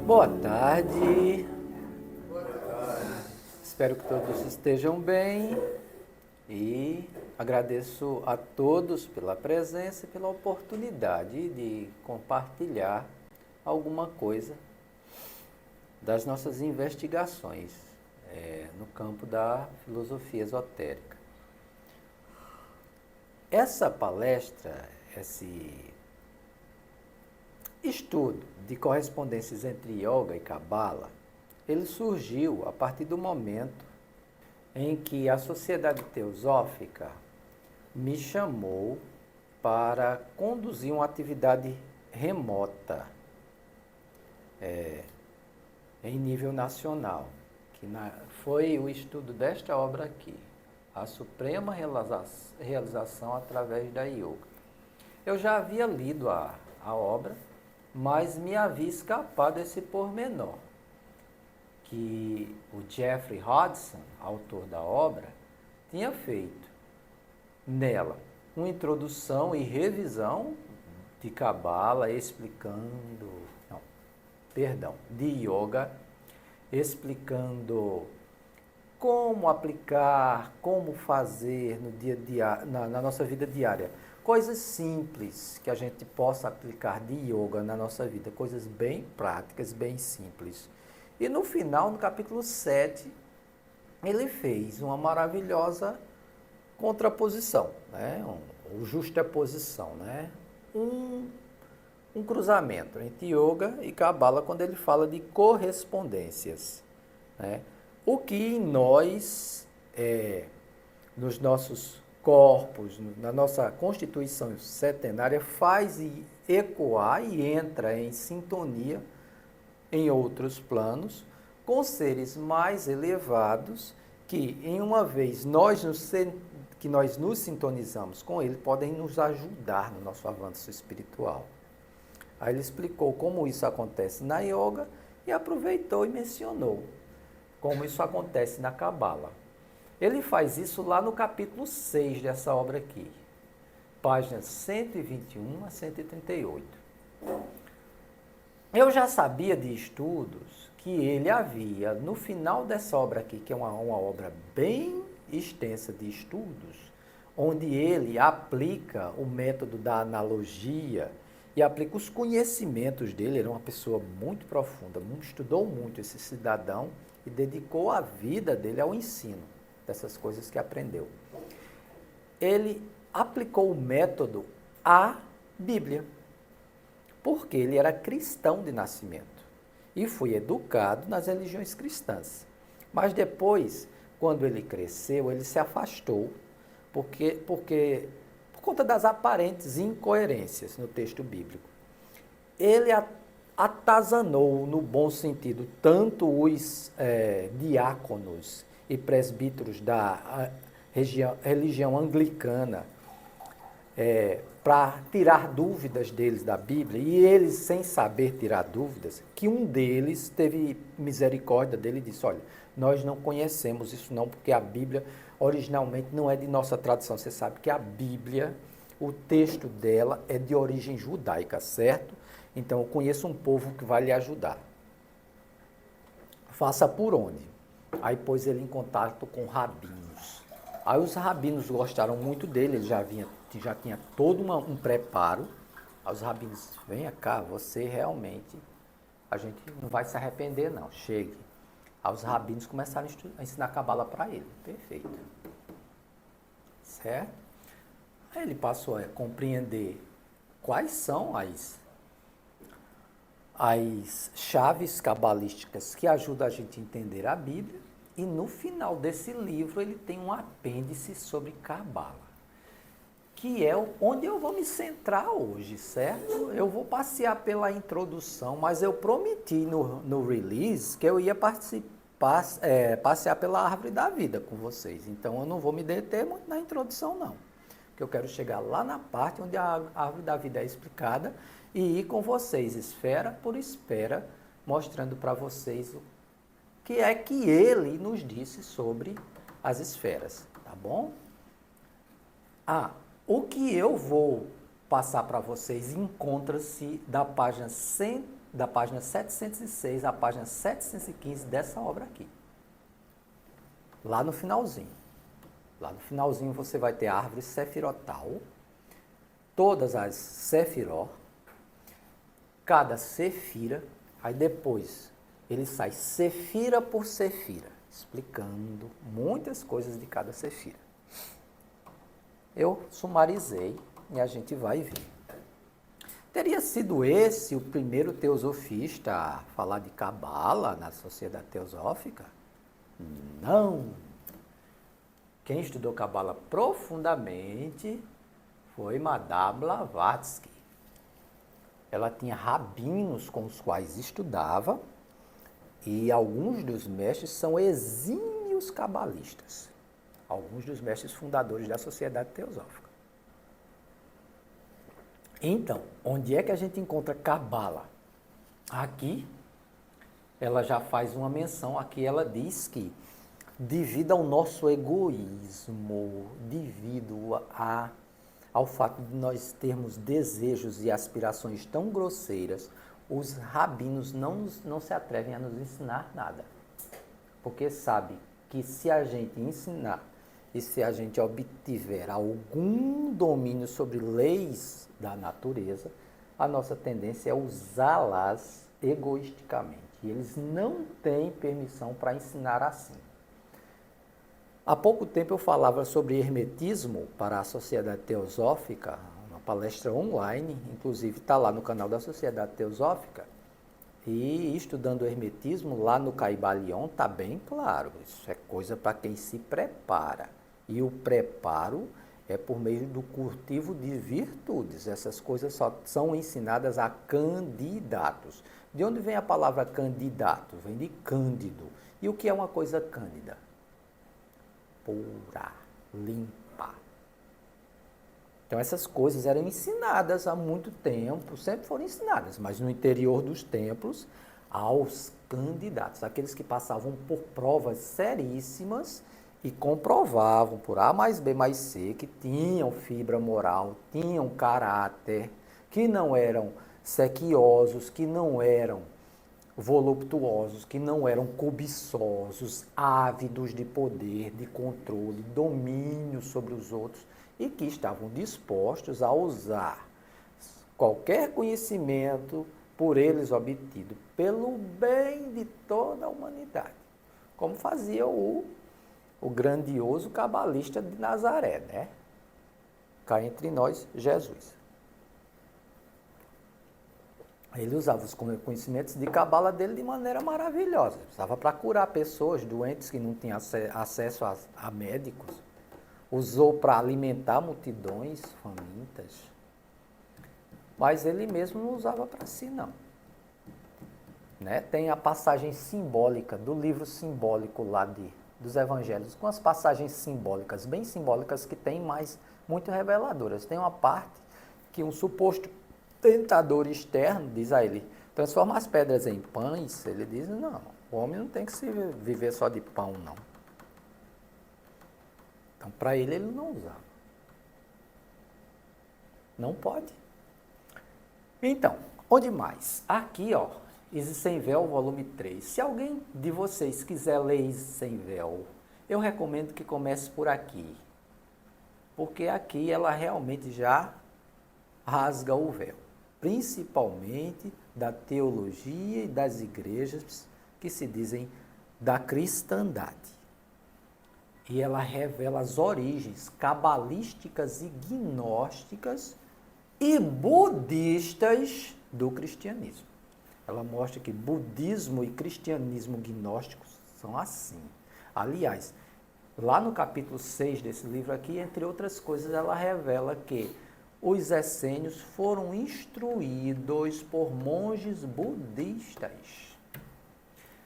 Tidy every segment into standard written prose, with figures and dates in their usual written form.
Boa tarde. Espero que todos estejam bem e agradeço a todos pela presença e pela oportunidade de compartilhar alguma coisa das nossas investigações no campo da filosofia esotérica. Essa palestra, esse estudo de correspondências entre yoga e cabala, ele surgiu a partir do momento em que a Sociedade Teosófica me chamou para conduzir uma atividade remota em nível nacional, que foi o estudo desta obra aqui, a suprema realização através da yoga. Eu já havia lido a obra, mas me havia escapado esse pormenor, que o Jeffrey Hodgson, autor da obra, tinha feito nela uma introdução e revisão de Cabala, de Yoga, explicando como aplicar, como fazer no dia a dia, na nossa vida diária. Coisas simples que a gente possa aplicar de yoga na nossa vida, coisas bem práticas, bem simples. E no final, no capítulo 7, ele fez uma maravilhosa contraposição, ou justaposição, um cruzamento entre yoga e cabala quando ele fala de correspondências. O que em nós, nos nossos corpos, na nossa constituição setenária, faz ecoar e entra em sintonia em outros planos com seres mais elevados que, em uma vez que nós nos sintonizamos com ele, podem nos ajudar no nosso avanço espiritual. Aí ele explicou como isso acontece na yoga e aproveitou e mencionou como isso acontece na cabala. Ele faz isso lá no capítulo 6 dessa obra aqui, páginas 121 a 138. Eu já sabia de estudos que ele havia, no final dessa obra aqui, que é uma obra bem extensa de estudos, onde ele aplica o método da analogia e aplica os conhecimentos dele. Ele era uma pessoa muito profunda, estudou muito esse cidadão e dedicou a vida dele ao ensino dessas coisas que aprendeu. Ele aplicou o método à Bíblia, porque ele era cristão de nascimento e foi educado nas religiões cristãs. Mas depois, quando ele cresceu, ele se afastou, por conta das aparentes incoerências no texto bíblico. Ele atazanou, no bom sentido, tanto os diáconos e presbíteros da religião anglicana para tirar dúvidas deles da Bíblia, e eles, sem saber tirar dúvidas, que um deles teve misericórdia dele e disse: olha, nós não conhecemos isso não, porque a Bíblia originalmente não é de nossa tradição. Você sabe que a Bíblia, o texto dela é de origem judaica, certo? Então eu conheço um povo que vai lhe ajudar. Faça por onde? Aí pôs ele em contato com rabinos. Aí os rabinos gostaram muito dele, ele já tinha todo um preparo. Aí os rabinos: venha cá, você realmente, a gente não vai se arrepender não, chegue. Aí os rabinos começaram a ensinar cabala para ele. Perfeito. Certo? Aí ele passou a compreender quais são as chaves cabalísticas que ajudam a gente a entender a Bíblia, e no final desse livro ele tem um apêndice sobre cabala, que é onde eu vou me centrar hoje, certo? Eu vou passear pela introdução, mas eu prometi no release que eu ia passear pela árvore da vida com vocês, então eu não vou me deter muito na introdução não, porque eu quero chegar lá na parte onde a árvore da vida é explicada e ir com vocês, esfera por esfera, mostrando para vocês o que é que ele nos disse sobre as esferas, tá bom? O que eu vou passar para vocês encontra-se da página da página 706 à página 715 dessa obra aqui. Lá no finalzinho. Lá no finalzinho você vai ter a árvore sefirotal, todas as sefiró, cada sefira, aí depois ele sai sefira por sefira, explicando muitas coisas de cada sefira. Eu sumarizei e a gente vai ver. Teria sido esse o primeiro teosofista a falar de Cabala na Sociedade Teosófica? Não! Quem estudou Cabala profundamente foi Madame Blavatsky. Ela tinha rabinos com os quais estudava e alguns dos mestres são exímios cabalistas. Alguns dos mestres fundadores da Sociedade Teosófica. Então, onde é que a gente encontra Cabala? Aqui, ela já faz uma menção, aqui ela diz que devido ao nosso egoísmo, devido ao fato de nós termos desejos e aspirações tão grosseiras, os rabinos não se atrevem a nos ensinar nada. Porque sabe que se a gente ensinar e se a gente obtiver algum domínio sobre leis da natureza, a nossa tendência é usá-las egoisticamente. E eles não têm permissão para ensinar assim. Há pouco tempo eu falava sobre hermetismo para a Sociedade Teosófica, uma palestra online, inclusive está lá no canal da Sociedade Teosófica, e estudando o hermetismo lá no Caibalion está bem claro, isso é coisa para quem se prepara. E o preparo é por meio do cultivo de virtudes. Essas coisas só são ensinadas a candidatos. De onde vem a palavra candidato? Vem de cândido. E o que é uma coisa cândida? Pura, limpa. Então essas coisas eram ensinadas há muito tempo, sempre foram ensinadas, mas no interior dos templos, aos candidatos, aqueles que passavam por provas seríssimas e comprovavam por A mais B mais C que tinham fibra moral, tinham caráter, que não eram sequiosos, que não eram voluptuosos, que não eram cobiçosos, ávidos de poder, de controle, domínio sobre os outros e que estavam dispostos a usar qualquer conhecimento por eles obtido pelo bem de toda a humanidade, como fazia o grandioso cabalista de Nazaré, né? Cá entre nós, Jesus. Ele usava os conhecimentos de cabala dele de maneira maravilhosa. Usava para curar pessoas doentes que não tinham acesso a médicos. Usou para alimentar multidões famintas. Mas ele mesmo não usava para si, não. Né? Tem a passagem simbólica do livro simbólico lá dos evangelhos, com as passagens simbólicas, bem simbólicas, que tem, mas muito reveladoras. Tem uma parte que um suposto tentador externo diz a ele, transforma as pedras em pães. Ele diz, não, o homem não tem que se viver só de pão, não. Então, para ele não usava. Não pode. Então, onde mais? Aqui, ó, Isis Sem Véu, volume 3. Se alguém de vocês quiser ler Isis Sem Véu, eu recomendo que comece por aqui. Porque aqui ela realmente já rasga o véu. Principalmente da teologia e das igrejas que se dizem da cristandade. E ela revela as origens cabalísticas e gnósticas e budistas do cristianismo. Ela mostra que budismo e cristianismo gnósticos são assim. Aliás, lá no capítulo 6 desse livro aqui, entre outras coisas, ela revela que os essênios foram instruídos por monges budistas.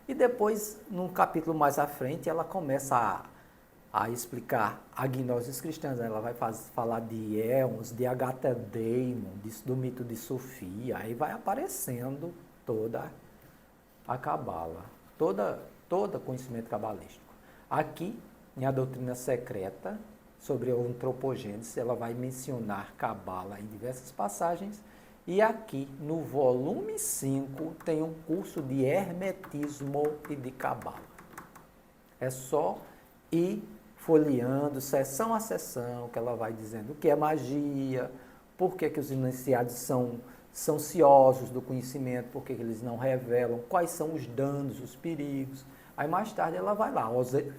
E depois, num capítulo mais à frente, ela começa a explicar a gnoses cristãs. Ela vai falar de éons, de Agatha Daimon, do mito de Sofia. Aí vai aparecendo toda a cabala, todo conhecimento cabalístico. Aqui, em A Doutrina Secreta, sobre a antropogênese, ela vai mencionar cabala em diversas passagens E aqui, no volume 5, tem um curso de hermetismo e de cabala. É só ir folheando, sessão a sessão, que ela vai dizendo o que é magia, por que os iniciados são ciosos do conhecimento, por que eles não revelam, quais são os danos, os perigos. Aí mais tarde ela vai lá,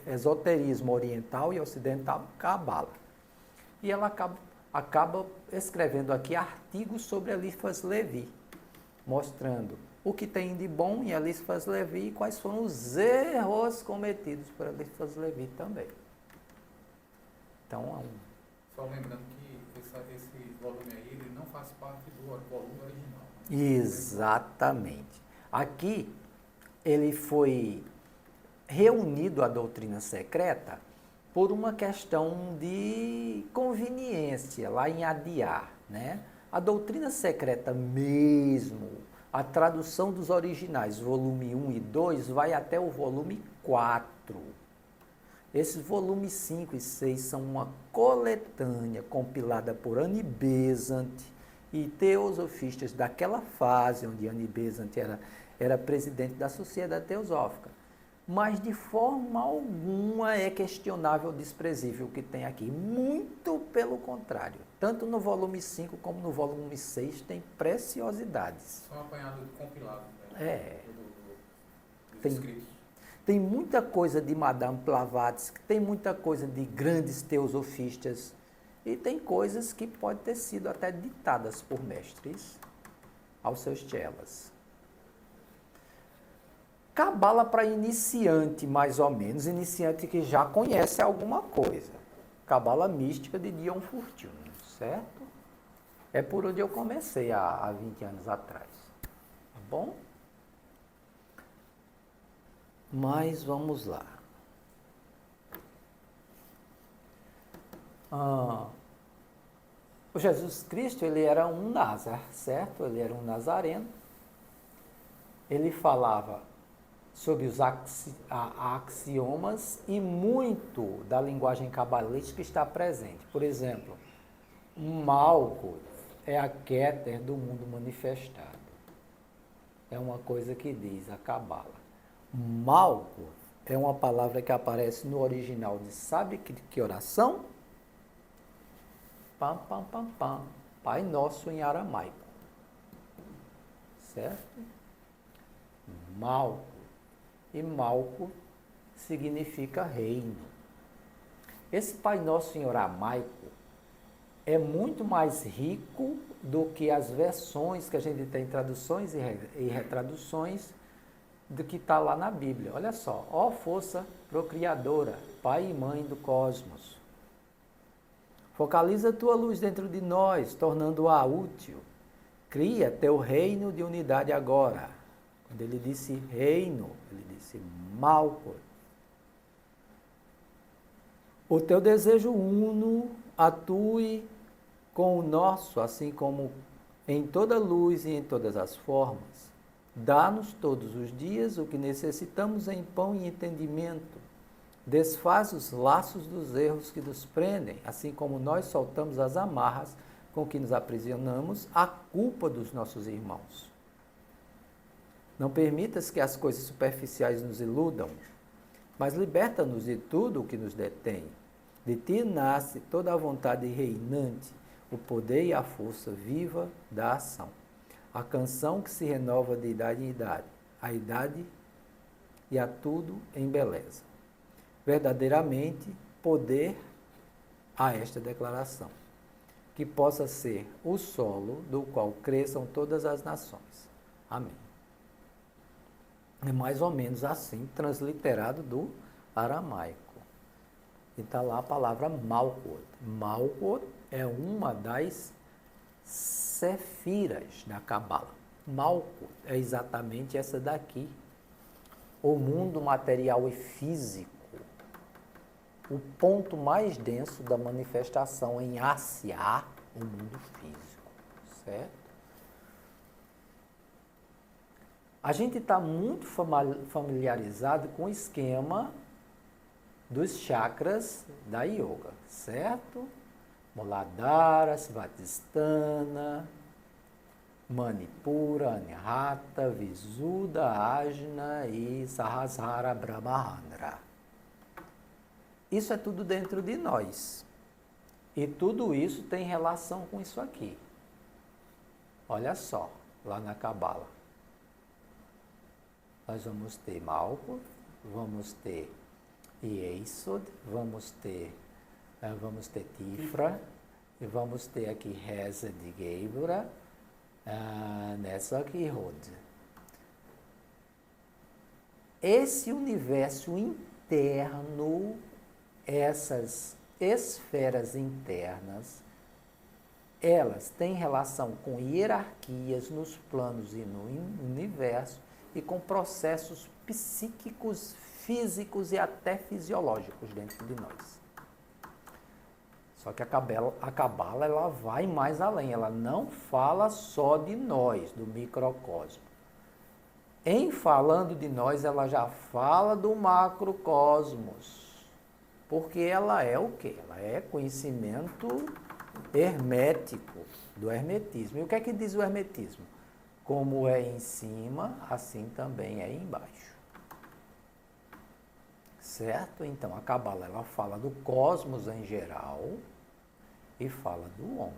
esoterismo oriental e ocidental, cabala. E ela acaba escrevendo aqui artigos sobre Eliphas Levi, mostrando o que tem de bom em Eliphas Levi e quais foram os erros cometidos por Eliphas Levi também. Então, só lembrando que esse volume aí ele não faz parte do volume original. Exatamente. Aqui ele foi reunido à doutrina secreta por uma questão de conveniência, lá em Adiar, né? A doutrina secreta mesmo, a tradução dos originais, volume 1 e 2, vai até o volume 4. Esses volumes 5 e 6 são uma coletânea compilada por Annie Besant e teosofistas daquela fase, onde Annie Besant era presidente da Sociedade Teosófica. Mas de forma alguma é questionável ou desprezível o que tem aqui. Muito pelo contrário. Tanto no volume 5 como no volume 6 tem preciosidades. São apanhados compilados, né? É. Dos escritos. Tem muita coisa de Madame Blavatsky, tem muita coisa de grandes teosofistas e tem coisas que podem ter sido até ditadas por mestres aos seus chelas. Cabala para iniciante, mais ou menos, iniciante que já conhece alguma coisa. Cabala mística de Dion Fortune, certo? É por onde eu comecei há 20 anos atrás. Tá bom? Mas vamos lá. O Jesus Cristo, ele era um Názar, certo? Ele era um nazareno. Ele falava sobre os axiomas e muito da linguagem cabalística está presente. Por exemplo, Malkuth é a Keter do mundo manifestado. É uma coisa que diz a Cabala. Malkuth é uma palavra que aparece no original de sabe que oração? Pam, pam, pam, pam. Pai Nosso em aramaico. Certo? Malkuth. E Malkuth significa reino. Esse Pai Nosso em aramaico é muito mais rico do que as versões que a gente tem, traduções e retraduções, do que está lá na Bíblia. Olha só, ó força procriadora, Pai e Mãe do cosmos. Focaliza tua luz dentro de nós, tornando-a útil. Cria teu reino de unidade agora. Quando ele disse reino, ele disse Malkuth. O teu desejo uno atue com o nosso, assim como em toda luz e em todas as formas. Dá-nos todos os dias o que necessitamos em pão e entendimento. Desfaz os laços dos erros que nos prendem, assim como nós soltamos as amarras com que nos aprisionamos à culpa dos nossos irmãos. Não permitas que as coisas superficiais nos iludam, mas liberta-nos de tudo o que nos detém. De ti nasce toda a vontade reinante, o poder e a força viva da ação. A canção que se renova de idade em idade, a idade e a tudo em beleza. Verdadeiramente, poder a esta declaração, que possa ser o solo do qual cresçam todas as nações. Amém. É mais ou menos assim, transliterado do aramaico. E está lá a palavra Malkuth. Malkuth é uma das sefiras da Cabala. Malkuth é exatamente essa daqui. O mundo material e físico. O ponto mais denso da manifestação em Ásia, o mundo físico. Certo? A gente está muito familiarizado com o esquema dos chakras da yoga, certo? Muladhara, Svadhisthana, Manipura, Anihata, Visuddha, Ajna e Sahasrara Brahmahandra. Isso é tudo dentro de nós. E tudo isso tem relação com isso aqui. Olha só, lá na Cabala. Nós vamos ter Malkuth, vamos ter Yesod, vamos ter Tifra, e vamos ter aqui Reza de Geibura, nessa aqui Rod. Esse universo interno, essas esferas internas, elas têm relação com hierarquias nos planos e no universo e com processos psíquicos, físicos e até fisiológicos dentro de nós. Só que a Cabala ela vai mais além, ela não fala só de nós, do microcosmo. Em falando de nós, ela já fala do macrocosmos. Porque ela é o quê? Ela é conhecimento hermético, do hermetismo. E o que é que diz o hermetismo? Como é em cima, assim também é embaixo. Certo? Então, a Cabala ela fala do cosmos em geral e fala do homem.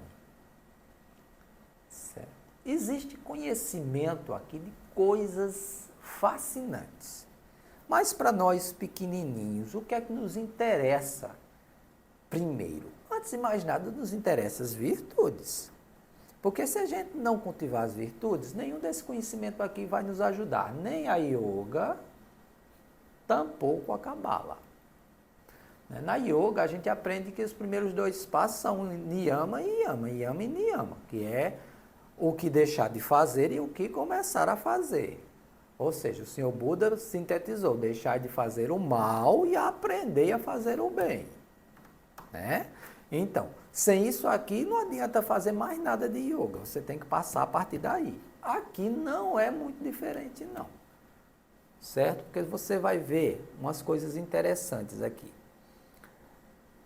Certo? Existe conhecimento aqui de coisas fascinantes. Mas para nós pequenininhos, o que é que nos interessa primeiro? Antes de mais nada, nos interessa as virtudes. Porque se a gente não cultivar as virtudes, nenhum desse conhecimento aqui vai nos ajudar. Nem a yoga, tampouco a Cabala. Na yoga, a gente aprende que os primeiros 2 passos são niyama e yama, yama e niyama, que é o que deixar de fazer e o que começar a fazer. Ou seja, o Senhor Buda sintetizou, deixar de fazer o mal e aprender a fazer o bem. Né? Então, sem isso aqui não adianta fazer mais nada de yoga, você tem que passar a partir daí. Aqui não é muito diferente não, certo? Porque você vai ver umas coisas interessantes aqui.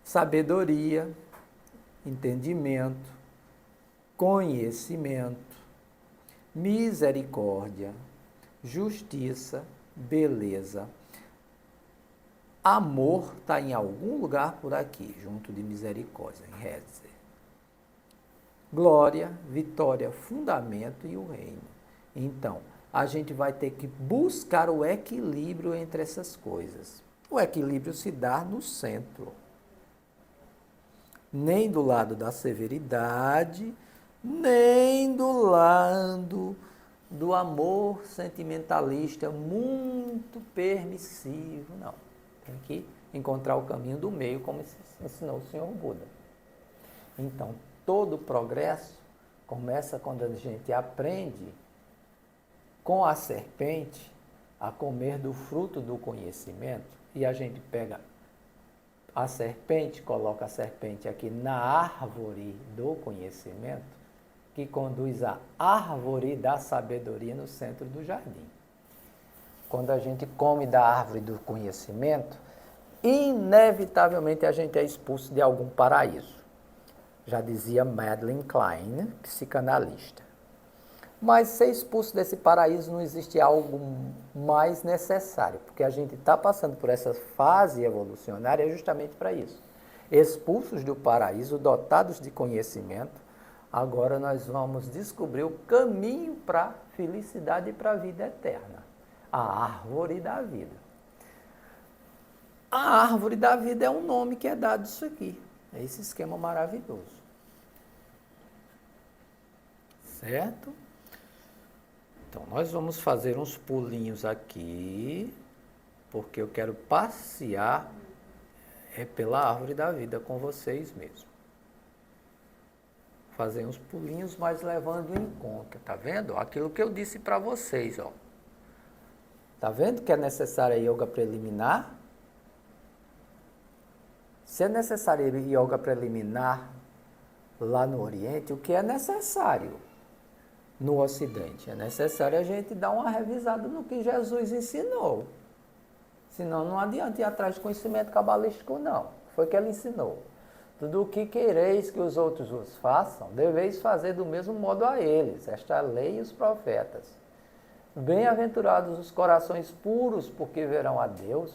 Sabedoria, entendimento, conhecimento, misericórdia, justiça, beleza. Amor está em algum lugar por aqui, junto de misericórdia, em Reze. Glória, vitória, fundamento e o reino. Então, a gente vai ter que buscar o equilíbrio entre essas coisas. O equilíbrio se dá no centro. Nem do lado da severidade, nem do lado do amor sentimentalista muito permissivo, não. Tem que encontrar o caminho do meio, como ensinou o Senhor Buda. Então, todo progresso começa quando a gente aprende com a serpente a comer do fruto do conhecimento e a gente pega a serpente, coloca a serpente aqui na árvore do conhecimento, que conduz à árvore da sabedoria no centro do jardim. Quando a gente come da árvore do conhecimento, inevitavelmente a gente é expulso de algum paraíso. Já dizia Madeline Klein, psicanalista. Mas ser expulso desse paraíso não existe algo mais necessário, porque a gente está passando por essa fase evolucionária justamente para isso. Expulsos do paraíso, dotados de conhecimento, agora nós vamos descobrir o caminho para a felicidade e para a vida eterna. A árvore da vida. A árvore da vida é um nome que é dado isso aqui. É esse esquema maravilhoso. Certo? Então, nós vamos fazer uns pulinhos aqui, porque eu quero passear pela árvore da vida com vocês mesmo. Fazer uns pulinhos, mas levando em conta, tá vendo? Aquilo que eu disse para vocês, ó. Tá vendo que é necessária yoga preliminar? Se é necessário yoga preliminar lá no Oriente, o que é necessário no Ocidente? É necessário a gente dar uma revisada no que Jesus ensinou. Senão não adianta ir atrás de conhecimento cabalístico, não. Foi o que ele ensinou. Tudo o que quereis que os outros vos façam, deveis fazer do mesmo modo a eles. Esta é a lei e os profetas. Bem-aventurados os corações puros, porque verão a Deus.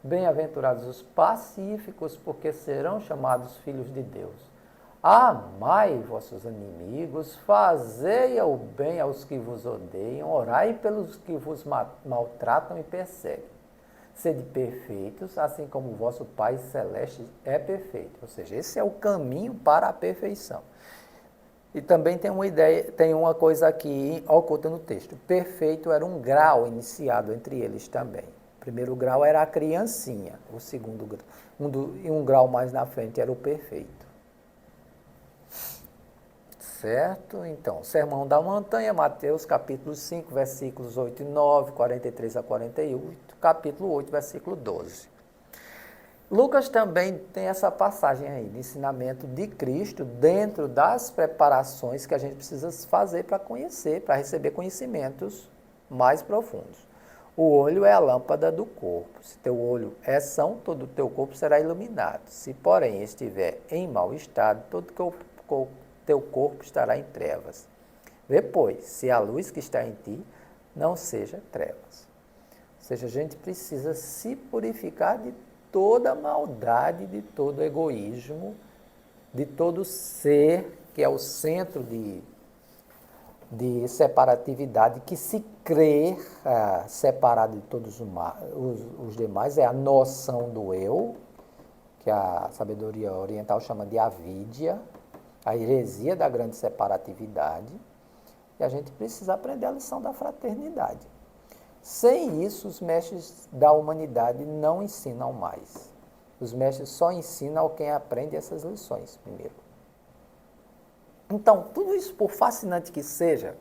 Bem-aventurados os pacíficos, porque serão chamados filhos de Deus. Amai vossos inimigos, fazei o bem aos que vos odeiam, orai pelos que vos maltratam e perseguem. Sede perfeitos, assim como o vosso Pai Celeste é perfeito. Ou seja, esse é o caminho para a perfeição. E também tem uma ideia, tem uma coisa aqui oculta no texto. Perfeito era um grau iniciado entre eles também. O primeiro grau era a criancinha, o segundo grau, um grau mais na frente era o perfeito. Certo? Então, Sermão da Montanha, Mateus capítulo 5, versículos 8 e 9, 43 a 48, capítulo 8, versículo 12. Lucas também tem essa passagem aí, de ensinamento de Cristo dentro das preparações que a gente precisa fazer para conhecer, para receber conhecimentos mais profundos. O olho é a lâmpada do corpo. Se teu olho é são, todo o teu corpo será iluminado. Se, porém, estiver em mau estado, todo o teu corpo estará em trevas. Vê, pois, se a luz que está em ti não seja trevas. Ou seja, a gente precisa se purificar de toda maldade, de todo egoísmo, de todo ser que é o centro de separatividade, que se crê separado de todos os demais, é a noção do eu, que a sabedoria oriental chama de avidya, a heresia da grande separatividade, e a gente precisa aprender a lição da fraternidade. Sem isso, os mestres da humanidade não ensinam mais. Os mestres só ensinam a quem aprende essas lições primeiro. Então, tudo isso, por fascinante que seja,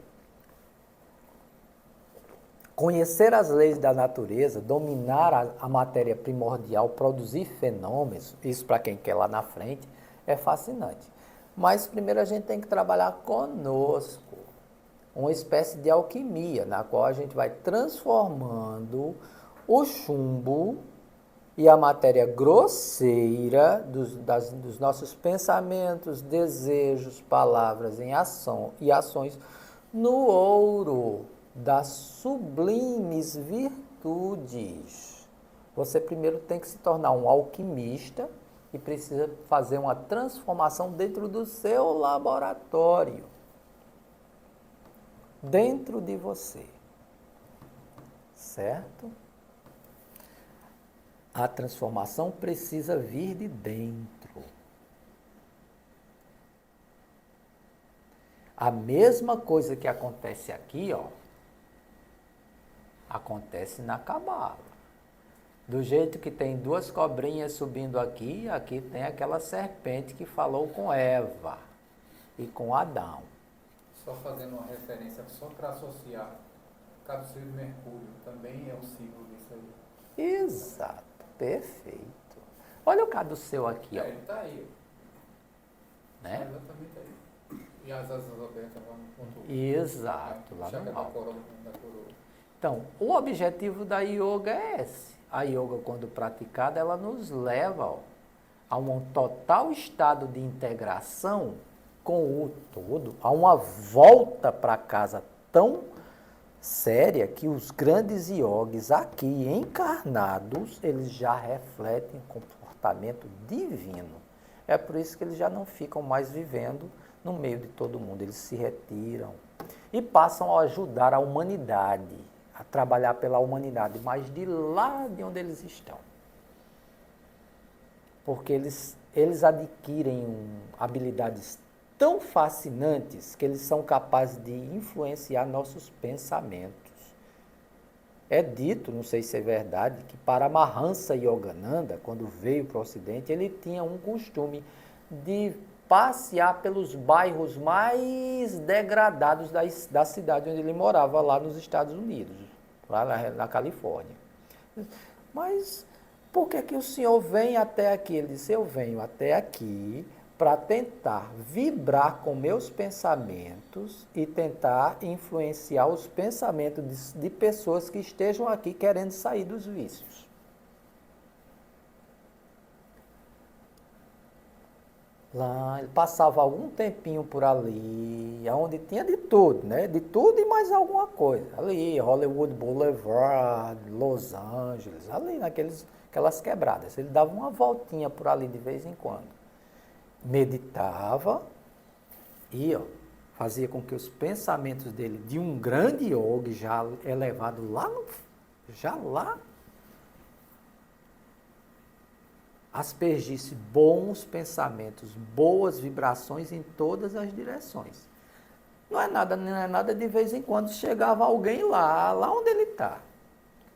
conhecer as leis da natureza, dominar a matéria primordial, produzir fenômenos, isso para quem quer lá na frente, é fascinante. Mas primeiro a gente tem que trabalhar conosco, uma espécie de alquimia, na qual a gente vai transformando o chumbo e a matéria grosseira dos nossos pensamentos, desejos, palavras em ação e ações no ouro das sublimes virtudes. Você primeiro tem que se tornar um alquimista e precisa fazer uma transformação dentro do seu laboratório, dentro de você, certo? A transformação precisa vir de dentro. A mesma coisa que acontece aqui, ó, acontece na Cabala. Do jeito que tem duas cobrinhas subindo aqui, aqui tem aquela serpente que falou com Eva e com Adão. Só fazendo uma referência, só para associar, Caduceu de Mercúrio também é um símbolo disso aí. Exato, perfeito. Olha o caduceu aqui, ó. Ele está aí. Né? Exatamente aí. E as asas abertas lá no ponto. Exato, lá no da alto. coroa. Então, o objetivo da yoga é esse. A yoga, quando praticada, ela nos leva, ó, a um total estado de integração com o todo, a uma volta para casa tão séria que os grandes yogis aqui encarnados, eles já refletem comportamento divino. É por isso que eles já não ficam mais vivendo no meio de todo mundo, eles se retiram e passam a ajudar a humanidade, a trabalhar pela humanidade, mas de lá de onde eles estão. Porque eles adquirem habilidades tão fascinantes que eles são capazes de influenciar nossos pensamentos. É dito, não sei se é verdade, que Paramahansa Yogananda, quando veio para o Ocidente, ele tinha um costume de passear pelos bairros mais degradados da cidade onde ele morava, lá nos Estados Unidos, lá na Califórnia. Mas por que o senhor vem até aqui? Ele disse, eu venho até aqui para tentar vibrar com meus pensamentos e tentar influenciar os pensamentos de pessoas que estejam aqui querendo sair dos vícios. Lá, ele passava algum tempinho por ali, onde tinha de tudo, né? De tudo e mais alguma coisa. Ali, Hollywood Boulevard, Los Angeles, ali aquelas quebradas. Ele dava uma voltinha por ali de vez em quando. Meditava e fazia com que os pensamentos dele, de um grande yogi já elevado já lá, aspergisse bons pensamentos, boas vibrações em todas as direções. Não é nada de vez em quando chegava alguém lá onde ele está.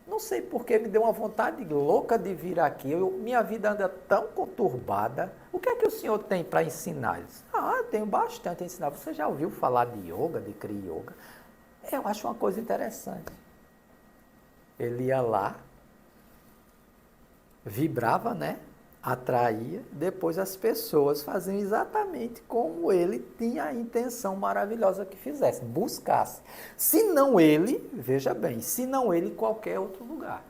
Não sei porque me deu uma vontade louca de vir aqui. Minha vida anda tão conturbada. O que é que o senhor tem para ensinar? Eu disse, eu tenho bastante a ensinar. Você já ouviu falar de yoga, de Kriya Yoga? Eu acho uma coisa interessante. Ele ia lá, vibrava, né? Atraía, depois as pessoas faziam exatamente como ele tinha a intenção maravilhosa que fizesse, buscasse. Se não ele, veja bem, se não ele, qualquer outro lugar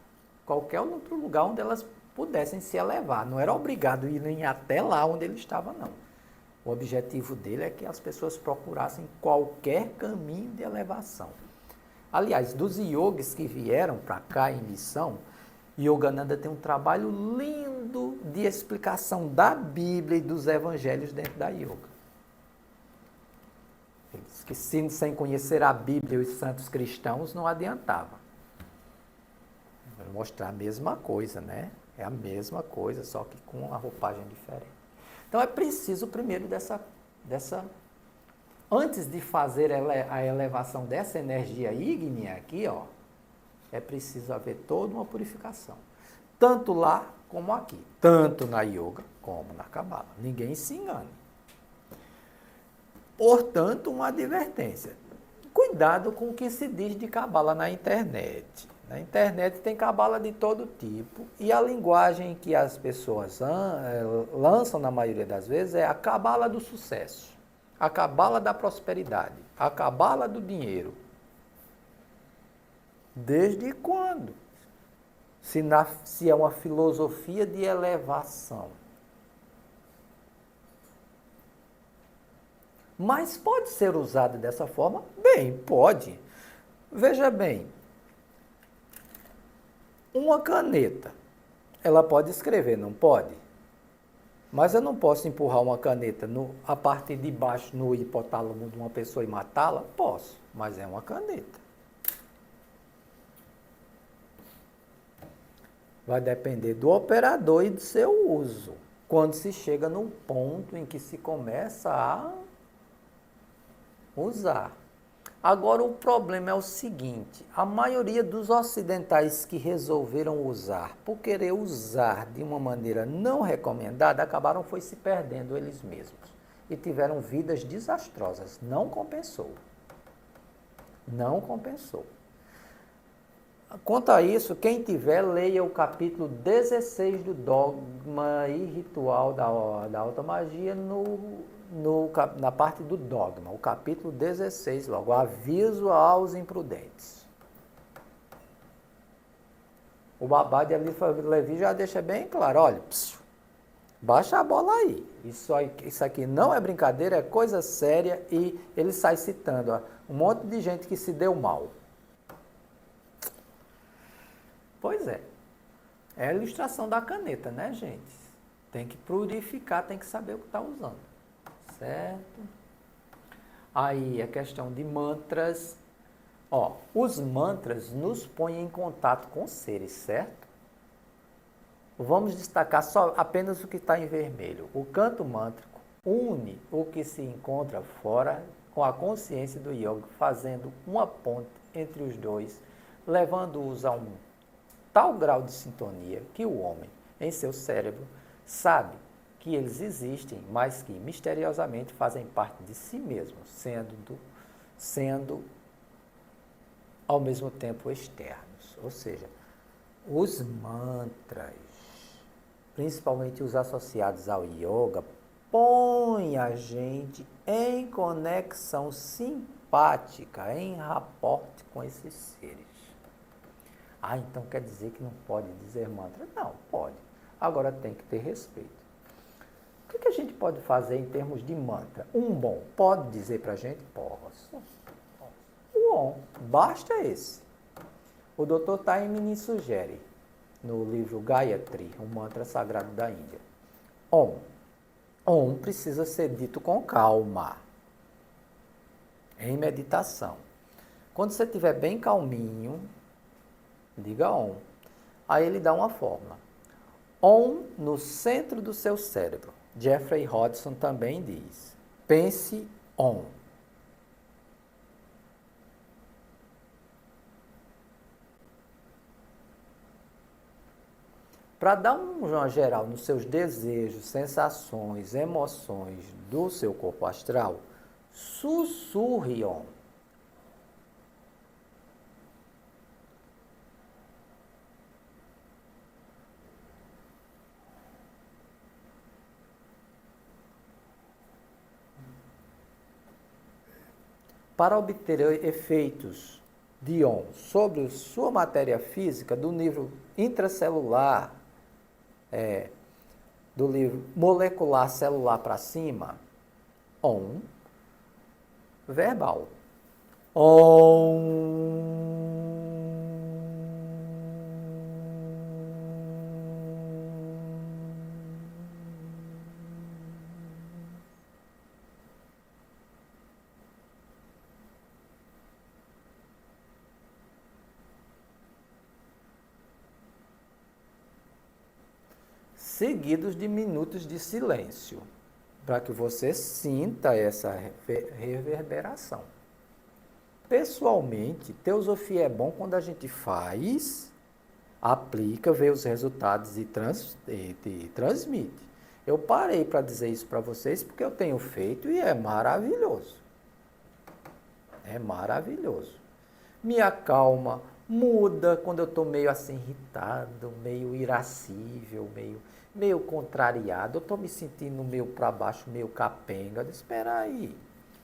onde elas pudessem se elevar. Não era obrigado a irem até lá onde ele estava, não. O objetivo dele é que as pessoas procurassem qualquer caminho de elevação. Aliás, dos yogis que vieram para cá em missão, Yogananda tem um trabalho lindo de explicação da Bíblia e dos evangelhos dentro da yoga. Ele diz que sem conhecer a Bíblia e os santos cristãos não adiantava. Vai mostrar a mesma coisa, né? É a mesma coisa, só que com uma roupagem diferente. Então é preciso primeiro antes de fazer a elevação dessa energia ígnea aqui, é preciso haver toda uma purificação. Tanto lá como aqui. Tanto na yoga como na Kabbalah. Ninguém se engane. Portanto, uma advertência. Cuidado com o que se diz de Kabbalah na internet. Na internet tem Kabbalah de todo tipo. E a linguagem que as pessoas lançam, na maioria das vezes, é a Kabbalah do sucesso. A Kabbalah da prosperidade. A Kabbalah do dinheiro. Desde quando? Se é uma filosofia de elevação. Mas pode ser usada dessa forma? Bem, pode. Veja bem, uma caneta, ela pode escrever, não pode? Mas eu não posso empurrar uma caneta a partir de baixo no hipotálamo de uma pessoa e matá-la? Posso, mas é uma caneta. Vai depender do operador e do seu uso. Quando se chega num ponto em que se começa a usar. Agora, o problema é o seguinte, a maioria dos ocidentais que resolveram usar, por querer usar de uma maneira não recomendada, acabaram se perdendo eles mesmos. E tiveram vidas desastrosas. Não compensou. Não compensou. Quanto a isso, quem tiver, leia o capítulo 16 do Dogma e Ritual da Alta Magia na parte do dogma, o capítulo 16, logo, aviso aos imprudentes. O Babá de Alifa Levi já deixa bem claro, olha, baixa a bola aí, isso aqui não é brincadeira, é coisa séria, e ele sai citando um monte de gente que se deu mal. Pois é a ilustração da caneta, né, gente? Tem que purificar, tem que saber o que está usando. Certo? Aí a questão de mantras. Os mantras nos põem em contato com seres, certo? Vamos destacar apenas o que está em vermelho. O canto mântrico une o que se encontra fora com a consciência do yoga, fazendo uma ponte entre os dois, levando-os a um tal grau de sintonia que o homem, em seu cérebro, sabe que eles existem, mas que misteriosamente fazem parte de si mesmo, sendo ao mesmo tempo externos. Ou seja, os mantras, principalmente os associados ao yoga, põem a gente em conexão simpática, em raporte com esses seres. Então quer dizer que não pode dizer mantra? Não, pode. Agora tem que ter respeito. O que a gente pode fazer em termos de mantra? Um bom, pode dizer para a gente? Posso. O Om, basta esse. O Dr. Taimini sugere, no livro Gayatri, um mantra sagrado da Índia. Om. Om precisa ser dito com calma, em meditação. Quando você estiver bem calminho, diga Om. Aí ele dá uma fórmula. Om no centro do seu cérebro. Jeffrey Hodgson também diz. Pense Om. Para dar uma geral nos seus desejos, sensações, emoções do seu corpo astral, sussurre Om. Para obter efeitos de Om sobre sua matéria física, do nível intracelular, do nível molecular celular para cima, Om, verbal. Om. Seguidos de minutos de silêncio, para que você sinta essa reverberação. Pessoalmente, teosofia é bom quando a gente faz, aplica, vê os resultados e transmite. Eu parei para dizer isso para vocês porque eu tenho feito e é maravilhoso. É maravilhoso. Me acalma, muda quando eu estou meio assim irritado, meio irascível, meio contrariado. Eu estou me sentindo meio para baixo, meio capenga. Eu disse, espera aí.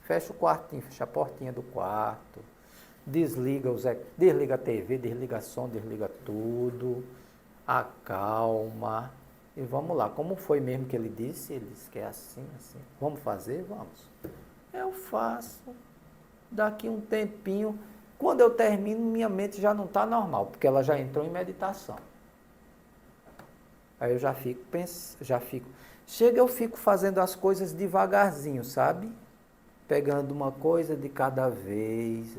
Fecha o quartinho, fecha a portinha do quarto. Desliga a TV, desliga som, desliga tudo. Acalma. E vamos lá. Como foi mesmo que ele disse? Ele disse que é assim, assim. Vamos fazer? Vamos. Eu faço. Daqui um tempinho, quando eu termino, minha mente já não está normal, porque ela já entrou em meditação. Aí eu já fico. Chega, eu fico fazendo as coisas devagarzinho, sabe? Pegando uma coisa de cada vez.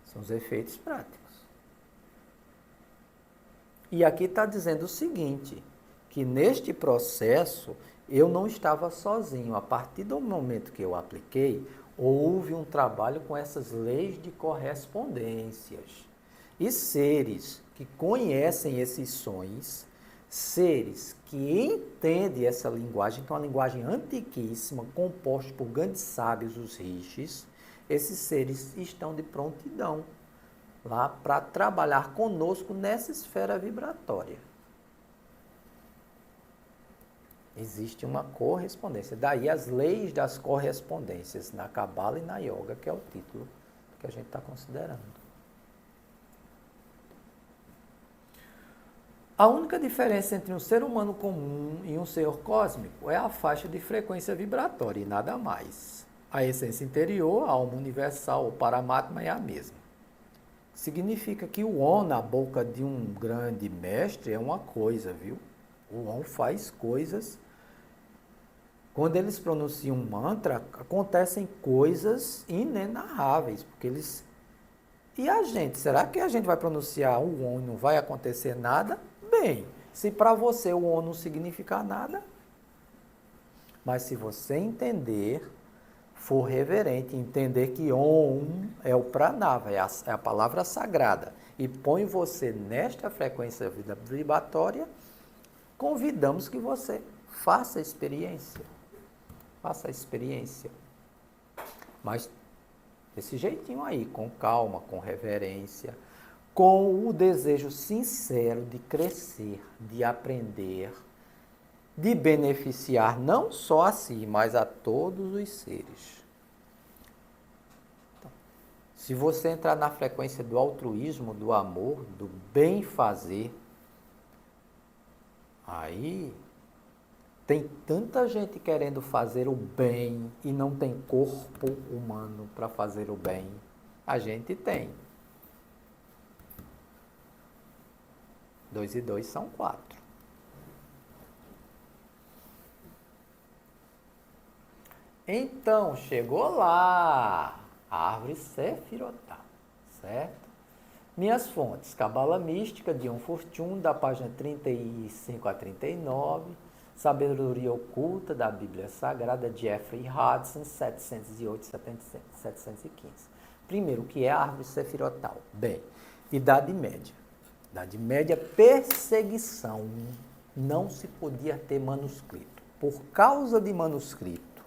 São os efeitos práticos. E aqui está dizendo o seguinte, que neste processo eu não estava sozinho. A partir do momento que eu apliquei, houve um trabalho com essas leis de correspondências. E seres que conhecem esses sons, seres que entendem essa linguagem, que é uma linguagem antiquíssima, composta por grandes sábios, os rishis, esses seres estão de prontidão lá para trabalhar conosco nessa esfera vibratória. Existe uma correspondência. Daí as leis das correspondências na Cabala e na Yoga, que é o título que a gente está considerando. A única diferença entre um ser humano comum e um ser cósmico é a faixa de frequência vibratória e nada mais. A essência interior, a alma universal, o Paramatma é a mesma. Significa que o Om na boca de um grande mestre é uma coisa, viu? O Om faz coisas. Quando eles pronunciam um mantra, acontecem coisas inenarráveis, porque eles... E a gente? Será que a gente vai pronunciar o Om e não vai acontecer nada? Bem, se para você o Om não significa nada, mas se você entender, for reverente, entender que Om é o Pranava, é a palavra sagrada, e põe você nesta frequência vibratória, convidamos que você faça a experiência. Faça a experiência. Mas desse jeitinho aí, com calma, com reverência, com o desejo sincero de crescer, de aprender, de beneficiar não só a si, mas a todos os seres. Então, se você entrar na frequência do altruísmo, do amor, do bem fazer, Aí tem tanta gente querendo fazer o bem e não tem corpo humano para fazer o bem. A gente tem. 2 e 2 são 4. Então, chegou lá, a árvore Sefirotá, certo? Minhas fontes, Cabala Mística, Dion Fortune, da página 35 a 39, Sabedoria Oculta, da Bíblia Sagrada, Jeffrey Hudson, 708, 715. Primeiro, o que é a árvore Sefirotal? Bem, Idade Média. Idade Média, perseguição. Não se podia ter manuscrito. Por causa de manuscrito,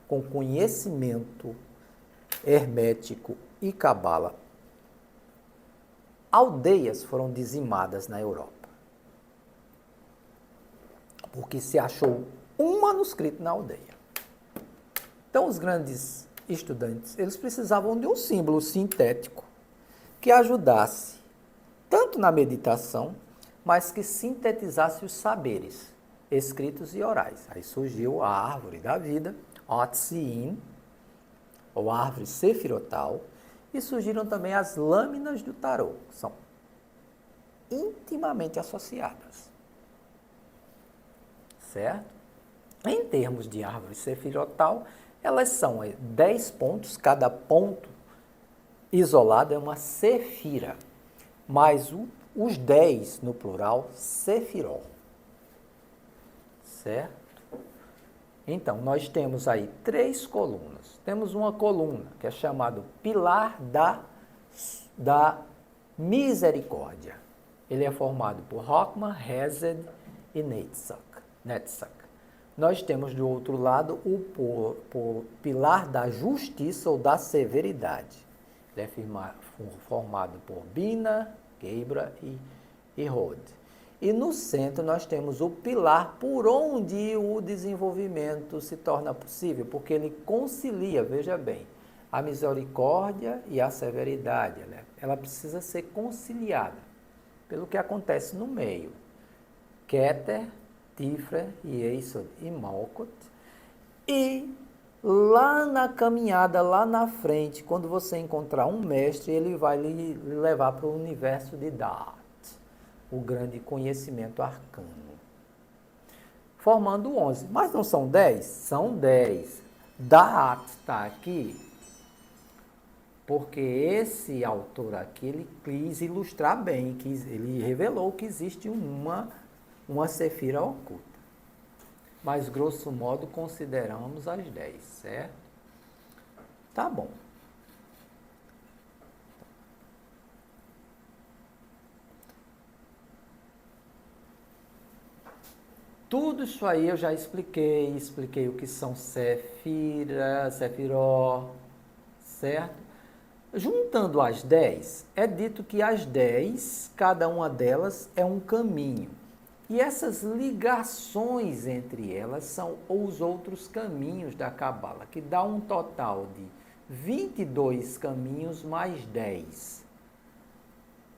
com conhecimento hermético e cabala, aldeias foram dizimadas na Europa. Porque se achou um manuscrito na aldeia. Então, os grandes estudantes, eles precisavam de um símbolo sintético que ajudasse tanto na meditação, mas que sintetizasse os saberes escritos e orais. Aí surgiu a árvore da vida, Otziin, ou árvore Sefirotal, e surgiram também as lâminas do tarô, que são intimamente associadas. Certo? Em termos de árvore Sefirotal, elas são 10 pontos, cada ponto isolado é uma sefira, mas os 10 no plural, sefiró. Certo? Então, nós temos aí 3 colunas. Temos uma coluna que é chamada Pilar da Misericórdia. Ele é formado por Rockman, Hesed e Netzach. Nós temos do outro lado o Pilar da Justiça ou da Severidade. Ele é formado por Bina, Gebra e Hod. E no centro nós temos o pilar por onde o desenvolvimento se torna possível, porque ele concilia, veja bem, a misericórdia e a severidade. Ela precisa ser conciliada pelo que acontece no meio. Keter, Tifre, Yesod e Malkut. E lá na caminhada, lá na frente, quando você encontrar um mestre, ele vai lhe levar para o universo de Da'at, o grande conhecimento arcano. Formando 11. Mas não são 10? São 10. Da'at está aqui porque esse autor aqui, ele quis ilustrar bem, ele revelou que existe uma sefira oculta. Mas, grosso modo, consideramos as 10, certo? Tá bom. Tudo isso aí eu já expliquei o que são sefira, sefiró, certo? Juntando as 10, é dito que as 10, cada uma delas é um caminho. E essas ligações entre elas são os outros caminhos da Cabala, que dá um total de 22 caminhos mais 10.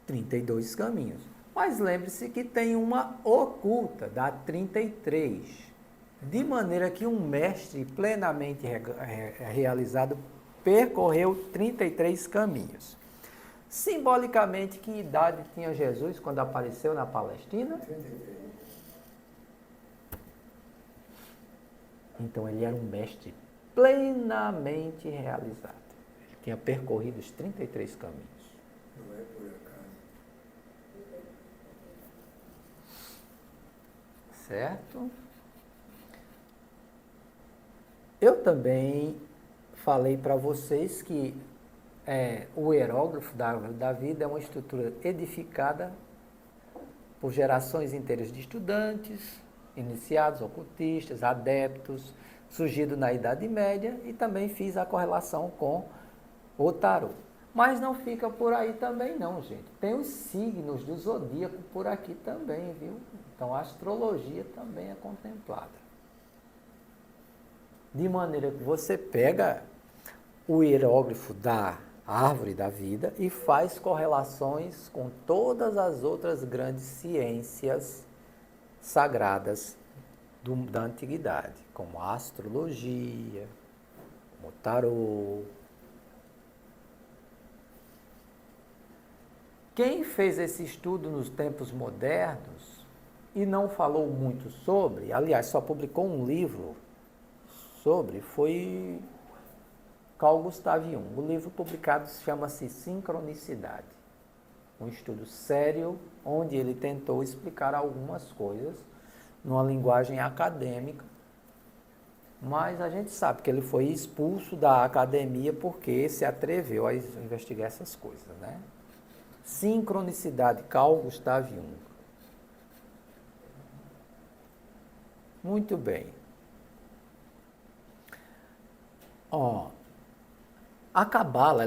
32 caminhos. Mas lembre-se que tem uma oculta, dá 33. De maneira que um mestre plenamente realizado percorreu 33 caminhos. Simbolicamente, que idade tinha Jesus quando apareceu na Palestina? 33. Então, ele era um mestre plenamente realizado. Ele tinha percorrido os 33 caminhos. Não é por acaso. Certo? Eu também falei para vocês que o hierógrafo da árvore da vida é uma estrutura edificada por gerações inteiras de estudantes, iniciados, ocultistas, adeptos, surgido na Idade Média, e também fiz a correlação com o tarô. Mas não fica por aí também não, gente. Tem os signos do zodíaco por aqui também, viu? Então a astrologia também é contemplada. De maneira que você pega o hierógrafo da árvore da vida e faz correlações com todas as outras grandes ciências sagradas da antiguidade, como a astrologia, como o tarô. Quem fez esse estudo nos tempos modernos e não falou muito sobre, aliás, só publicou um livro sobre, foi Carl Gustav Jung. O livro publicado chama-se Sincronicidade. Um estudo sério, onde ele tentou explicar algumas coisas numa linguagem acadêmica, mas a gente sabe que ele foi expulso da academia porque se atreveu a investigar essas coisas, né? Sincronicidade, Carl Gustav Jung. Muito bem. A Cabala,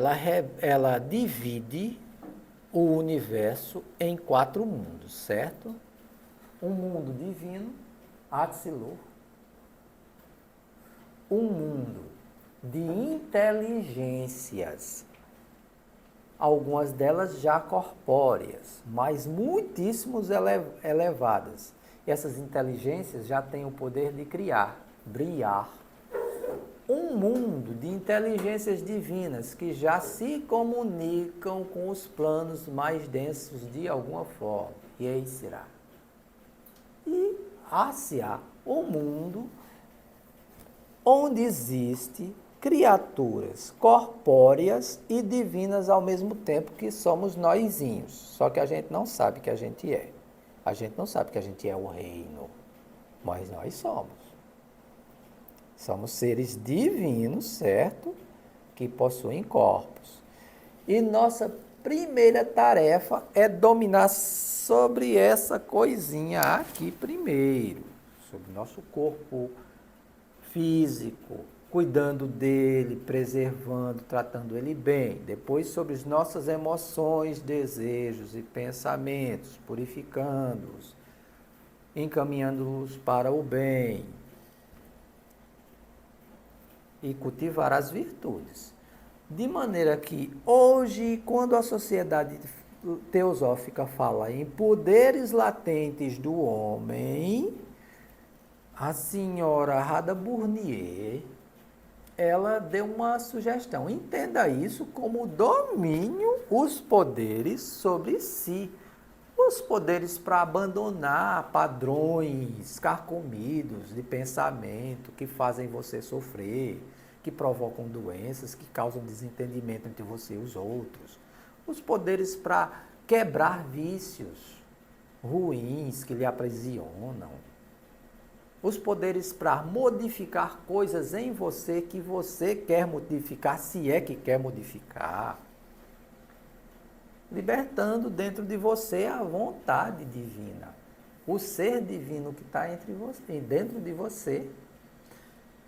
ela divide o universo em 4 mundos, certo? Um mundo divino, Atsilur. Um mundo de inteligências, algumas delas já corpóreas, mas muitíssimos elevadas. E essas inteligências já têm o poder de criar, brilhar. Um mundo de inteligências divinas que já se comunicam com os planos mais densos de alguma forma. E aí será. E Ásia, o mundo onde existe criaturas corpóreas e divinas ao mesmo tempo, que somos nóizinhos. Só que a gente não sabe que a gente é. A gente não sabe que a gente é o reino, mas nós somos. Somos seres divinos, certo? Que possuem corpos. E nossa primeira tarefa é dominar sobre essa coisinha aqui primeiro, sobre nosso corpo físico, cuidando dele, preservando, tratando ele bem. Depois sobre as nossas emoções, desejos e pensamentos, purificando-os, encaminhando-os para o bem. E cultivar as virtudes. De maneira que hoje, quando a sociedade teosófica fala em poderes latentes do homem, a senhora Radha Burnier, ela deu uma sugestão. Entenda isso como domínio, os poderes sobre si. Os poderes para abandonar padrões carcomidos de pensamento que fazem você sofrer, que provocam doenças, que causam desentendimento entre você e os outros. Os poderes para quebrar vícios ruins que lhe aprisionam. Os poderes para modificar coisas em você que você quer modificar, se é que quer modificar. Libertando dentro de você a vontade divina, o ser divino que está dentro de você,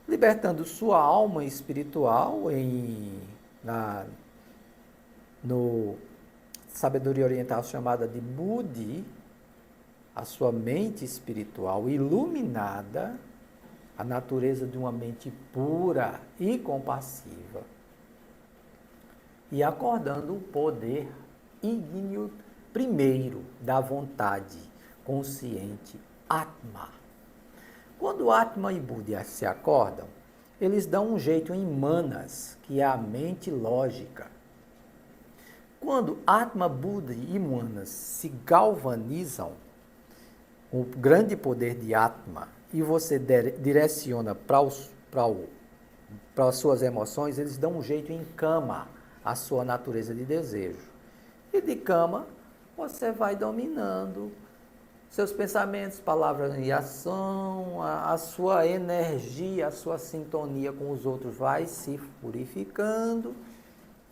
libertando sua alma espiritual no sabedoria oriental chamada de Buddhi, a sua mente espiritual iluminada, a natureza de uma mente pura e compassiva, e acordando o poder ígneo primeiro da vontade consciente, Atma. Quando Atma e Buddha se acordam, eles dão um jeito em Manas, que é a mente lógica. Quando Atma, Buddha e Manas se galvanizam, o grande poder de Atma, e você direciona para as suas emoções, eles dão um jeito em Kama, a sua natureza de desejo. E de Kama, você vai dominando seus pensamentos, palavras e ação, a sua energia, a sua sintonia com os outros vai se purificando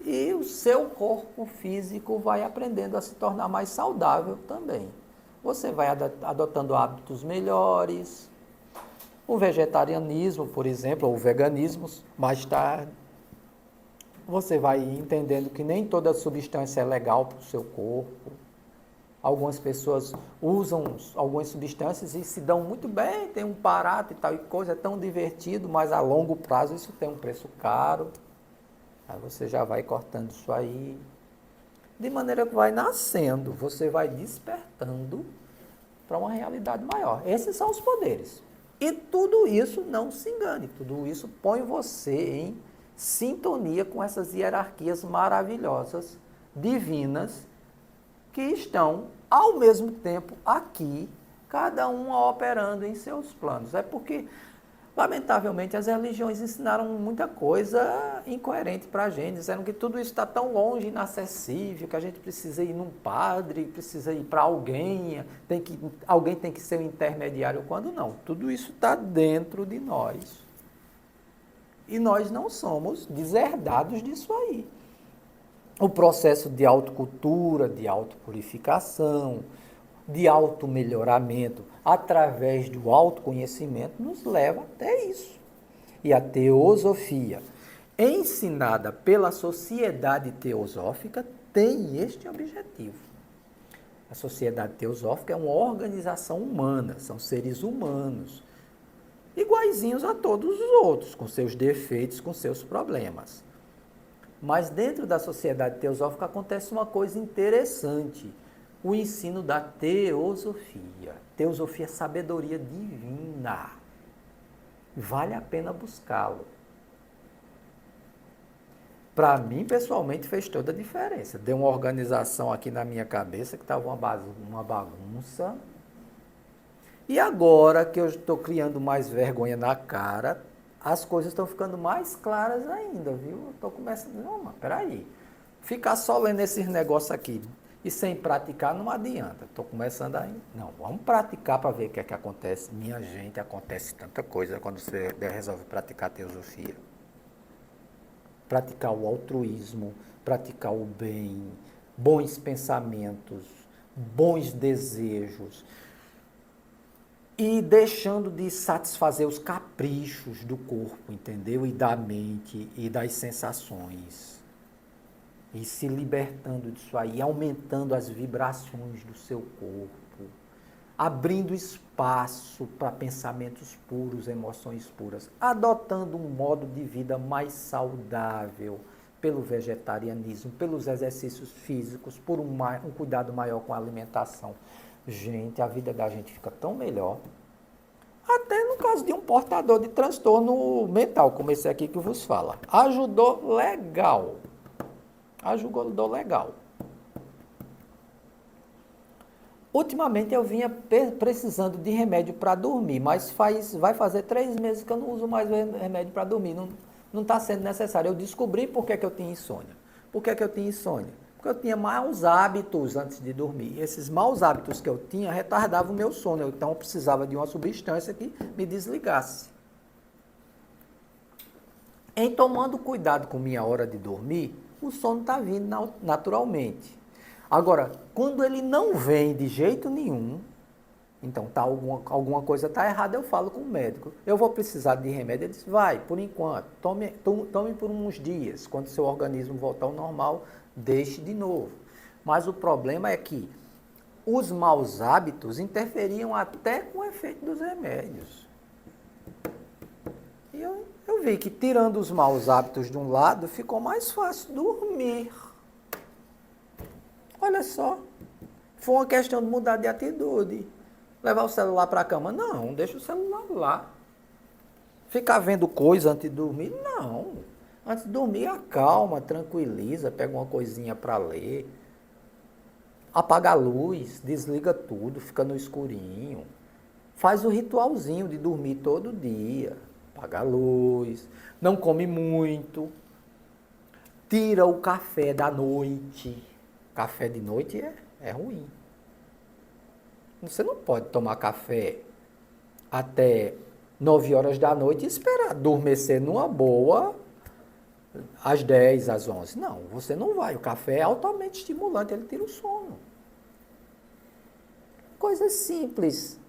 e o seu corpo físico vai aprendendo a se tornar mais saudável também. Você vai adotando hábitos melhores, o vegetarianismo, por exemplo, ou o veganismo, mais tarde. Você vai entendendo que nem toda substância é legal para o seu corpo. Algumas pessoas usam algumas substâncias e se dão muito bem, tem um barato e tal e coisa, é tão divertido, mas a longo prazo isso tem um preço caro. Aí você já vai cortando isso aí. De maneira que vai nascendo, você vai despertando para uma realidade maior. Esses são os poderes. E tudo isso, não se engane, tudo isso põe você em sintonia com essas hierarquias maravilhosas, divinas, que estão, ao mesmo tempo, aqui, cada uma operando em seus planos. É porque, lamentavelmente, as religiões ensinaram muita coisa incoerente para a gente, dizendo que tudo isso está tão longe, inacessível, que a gente precisa ir num padre, precisa ir para alguém, alguém tem que ser o intermediário, quando não. Tudo isso está dentro de nós. E nós não somos deserdados disso aí. O processo de autocultura, de autopurificação, de automelhoramento, através do autoconhecimento, nos leva até isso. E a teosofia, ensinada pela sociedade teosófica, tem este objetivo. A sociedade teosófica é uma organização humana, são seres humanos, iguaizinhos a todos os outros, com seus defeitos, com seus problemas. Mas dentro da sociedade teosófica acontece uma coisa interessante, o ensino da teosofia. Teosofia é sabedoria divina. Vale a pena buscá-lo. Para mim, pessoalmente, fez toda a diferença. Deu uma organização aqui na minha cabeça que estava uma bagunça. E agora que eu estou criando mais vergonha na cara, as coisas estão ficando mais claras ainda, viu? Eu estou começando, não, mas peraí, ficar só lendo esses negócios aqui e sem praticar não adianta. Estou começando a, não, vamos praticar para ver o que é que acontece. Minha gente, acontece tanta coisa quando você resolve praticar a teosofia. Praticar o altruísmo, praticar o bem, bons pensamentos, bons desejos, e deixando de satisfazer os caprichos do corpo, entendeu? E da mente e das sensações. E se libertando disso aí, aumentando as vibrações do seu corpo, abrindo espaço para pensamentos puros, emoções puras, adotando um modo de vida mais saudável, pelo vegetarianismo, pelos exercícios físicos, por um cuidado maior com a alimentação. Gente, a vida da gente fica tão melhor. Até no caso de um portador de transtorno mental, como esse aqui que vos fala. Ajudou legal. Ajudou legal. Ultimamente eu vinha precisando de remédio para dormir, mas vai fazer 3 meses que eu não uso mais remédio para dormir. Não está sendo necessário. Eu descobri por que eu tinha insônia. Por que eu tinha insônia? Porque eu tinha maus hábitos antes de dormir. E esses maus hábitos que eu tinha retardavam o meu sono. Então eu precisava de uma substância que me desligasse. Em tomando cuidado com minha hora de dormir, o sono está vindo naturalmente. Agora, quando ele não vem de jeito nenhum, então alguma coisa está errada, eu falo com o médico. Eu vou precisar de remédio. Ele diz, vai, por enquanto, tome por uns dias. Quando seu organismo voltar ao normal, deixe de novo. Mas o problema é que os maus hábitos interferiam até com o efeito dos remédios. E eu vi que tirando os maus hábitos de um lado, ficou mais fácil dormir. Olha só, foi uma questão de mudar de atitude. Levar o celular para a cama? Não, deixa o celular lá. Ficar vendo coisa antes de dormir? Não. Antes de dormir, acalma, tranquiliza, pega uma coisinha para ler. Apaga a luz, desliga tudo, fica no escurinho. Faz o ritualzinho de dormir todo dia. Apaga a luz, não come muito. Tira o café da noite. Café de noite é ruim. Você não pode tomar café até 9 horas da noite e esperar adormecer numa boa às 10, às 11. Não, você não vai. O café é altamente estimulante, ele tira o sono. Coisa simples.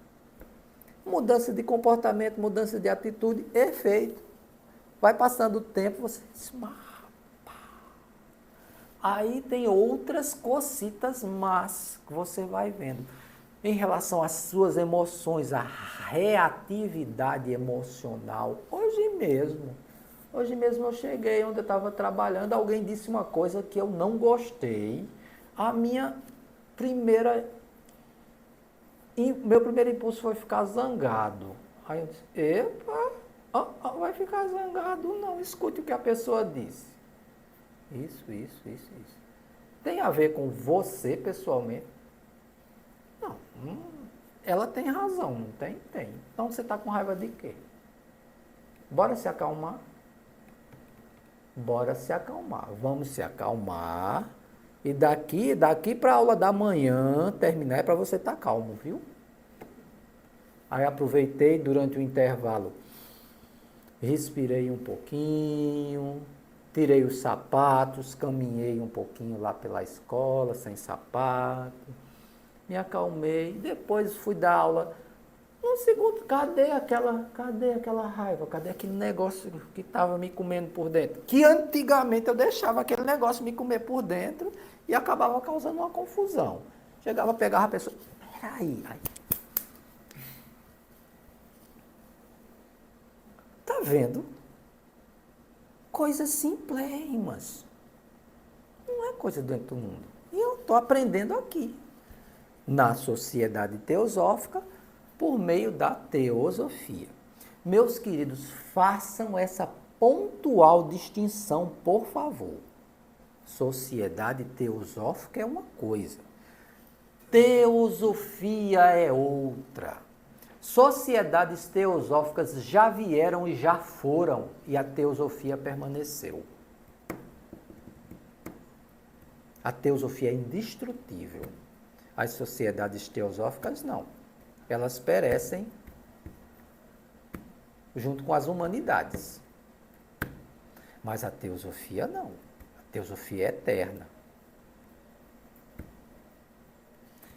Mudança de comportamento, mudança de atitude, efeito. Vai passando o tempo, você diz, aí tem outras cocitas más que você vai vendo. Em relação às suas emoções, a reatividade emocional. Hoje mesmo eu cheguei onde eu estava trabalhando, alguém disse uma coisa que eu não gostei. A minha primeira meu primeiro impulso foi ficar zangado. Aí eu disse, epa, vai ficar zangado não, escute o que a pessoa disse. Isso. Tem a ver com você pessoalmente? Não, ela tem razão, não tem? Tem. Então você está com raiva de quê? Bora se acalmar? Bora se acalmar. Vamos se acalmar. E daqui para a aula da manhã terminar é para você estar calmo, viu? Aí aproveitei durante o intervalo, respirei um pouquinho, tirei os sapatos, caminhei um pouquinho lá pela escola, sem sapato, me acalmei, depois fui dar aula. Um segundo, cadê aquela raiva? Cadê aquele negócio que estava me comendo por dentro? Que antigamente eu deixava aquele negócio me comer por dentro e acabava causando uma confusão. Chegava, pegava a pessoa, peraí, tá vendo? Coisas simplérrimas. Não é coisa do outro mundo. E eu estou aprendendo aqui, na sociedade teosófica, por meio da teosofia. Meus queridos, façam essa pontual distinção, por favor. Sociedade teosófica é uma coisa, teosofia é outra. Sociedades teosóficas já vieram e já foram, e a teosofia permaneceu. A teosofia é indestrutível. As sociedades teosóficas não. Elas perecem junto com as humanidades. Mas a teosofia não. A teosofia é eterna.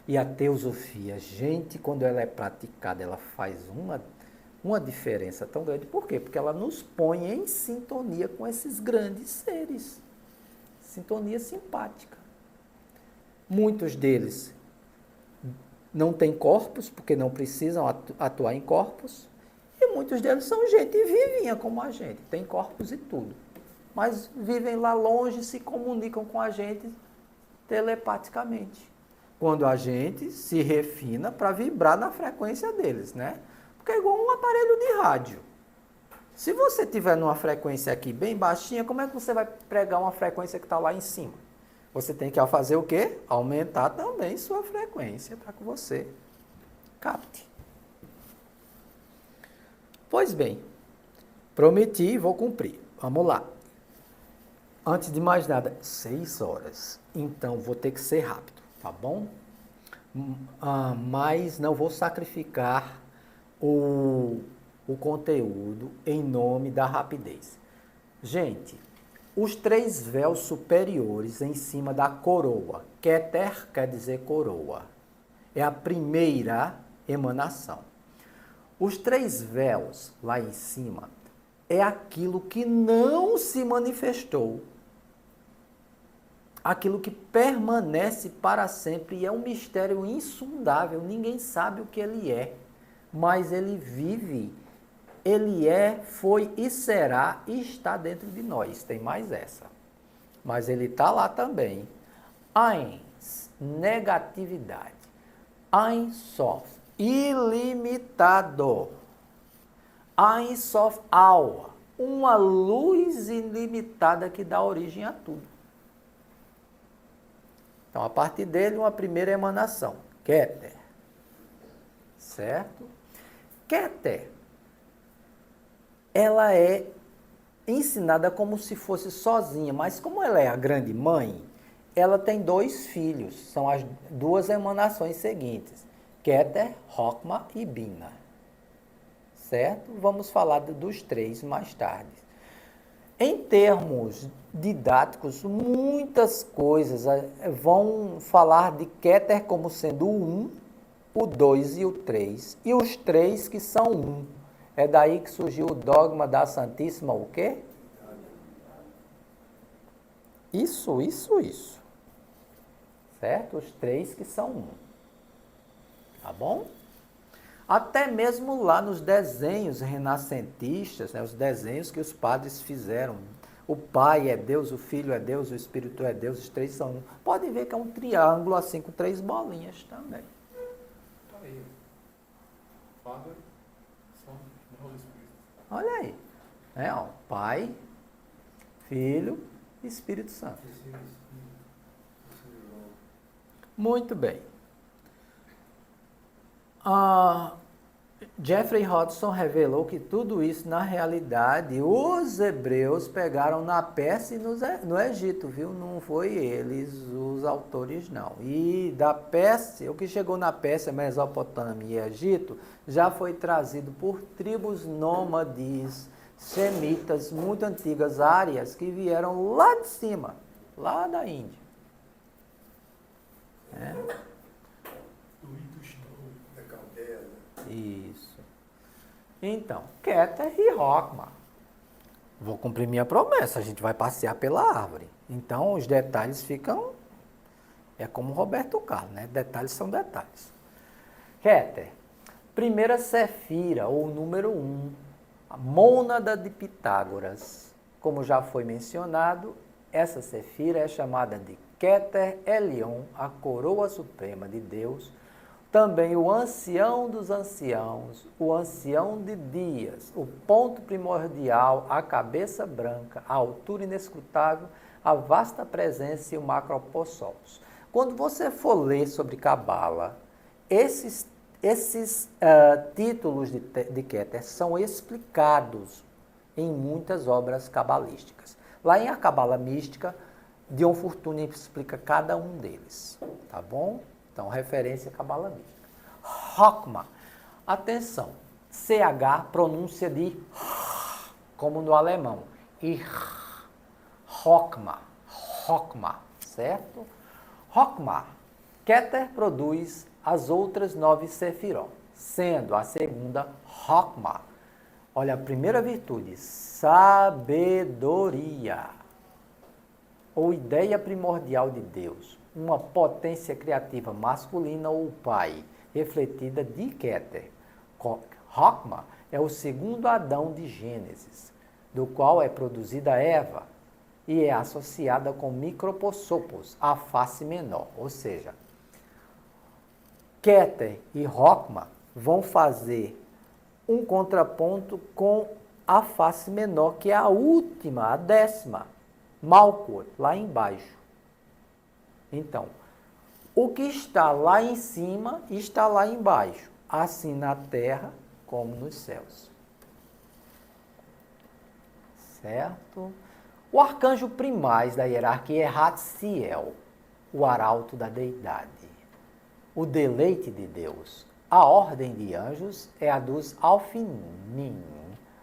E a teosofia, gente, quando ela é praticada, ela faz uma diferença tão grande. Por quê? Porque ela nos põe em sintonia com esses grandes seres. Sintonia simpática. Muitos deles não têm corpos, porque não precisam atuar em corpos. E muitos deles são gente vivinha como a gente, tem corpos e tudo. Mas vivem lá longe, se comunicam com a gente telepaticamente. Quando a gente se refina para vibrar na frequência deles, né? Porque é igual um aparelho de rádio. Se você estiver numa frequência aqui bem baixinha, como é que você vai pregar uma frequência que está lá em cima? Você tem que fazer o quê? Aumentar também sua frequência para que você capte. Pois bem, prometi e vou cumprir. Vamos lá. Antes de mais nada, 6 horas. Então, vou ter que ser rápido, tá bom? Mas não vou sacrificar o conteúdo em nome da rapidez. Gente, os 3 véus superiores em cima da coroa. Keter quer dizer coroa. É a primeira emanação. Os 3 véus lá em cima é aquilo que não se manifestou. Aquilo que permanece para sempre e é um mistério insondável. Ninguém sabe o que ele é, mas ele vive. Ele é, foi e será e está dentro de nós. Tem mais essa. Mas ele está lá também. Eins, negatividade. Ein Sof, ilimitado. Ein Sof, Aua, uma luz ilimitada que dá origem a tudo. Então, a partir dele, uma primeira emanação. Keter. Certo? Keter. Ela é ensinada como se fosse sozinha, mas como ela é a grande mãe, ela tem 2 filhos, são as 2 emanações seguintes, Keter, Chokmah e Bina. Certo? Vamos falar dos 3 mais tarde. Em termos didáticos, muitas coisas vão falar de Keter como sendo o 1, o 2 e o 3, e os 3 que são 1. É daí que surgiu o dogma da Santíssima o quê? Isso. Certo? Os 3 que são 1. Tá bom? Até mesmo lá nos desenhos renascentistas, né, os desenhos que os padres fizeram. O Pai é Deus, o Filho é Deus, o Espírito é Deus, os 3 são 1. Podem ver que é um triângulo assim com 3 bolinhas também. Tá aí. Father, Son and Holy Spirit. Olha aí. Ó, Pai, Filho e Espírito Santo. Muito bem. Jeffrey Hodgson revelou que tudo isso, na realidade, os hebreus pegaram na Pérsia e no Egito, viu? Não foi eles os autores, não. E da Pérsia, o que chegou na Pérsia, Mesopotâmia e Egito, já foi trazido por tribos nômades, semitas, muito antigas áreas, que vieram lá de cima, lá da Índia. Isso. Então, Keter e Rockmar. Vou cumprir minha promessa, a gente vai passear pela árvore. Então, os detalhes ficam... É como Roberto Carlos, né? Detalhes são detalhes. Keter, primeira Sefira, ou número 1, a mônada de Pitágoras. Como já foi mencionado, essa Sefira é chamada de Keter Elion, a coroa suprema de Deus, também o ancião dos anciãos, o ancião de dias, o ponto primordial, a cabeça branca, a altura inescrutável, a vasta presença e o macropossós. Quando você for ler sobre Cabala, esses títulos de Keter são explicados em muitas obras cabalísticas. Lá em A Cabala Mística, Dion Fortune explica cada um deles, tá bom? Então, referência à Cabala Mística. Rockmar. Atenção. CH, pronúncia de como no alemão. E Rockmar. Rockmar, certo? Rockmar. Keter produz as outras 9 Sefirot, sendo a segunda Rockmar. Olha, a primeira virtude, sabedoria, ou ideia primordial de Deus, uma potência criativa masculina ou pai, refletida de Keter. Rockmar é o segundo Adão de Gênesis, do qual é produzida Eva, e é associada com Micropossopos, a face menor, ou seja, Keter e Rockmar vão fazer um contraponto com a face menor, que é a última, a 10ª, Malkuth, lá embaixo. Então, o que está lá em cima está lá embaixo, assim na terra como nos céus. Certo? O arcanjo primaz da hierarquia é Ratziel, o arauto da deidade, o deleite de Deus. A ordem de anjos é a dos Alfinim,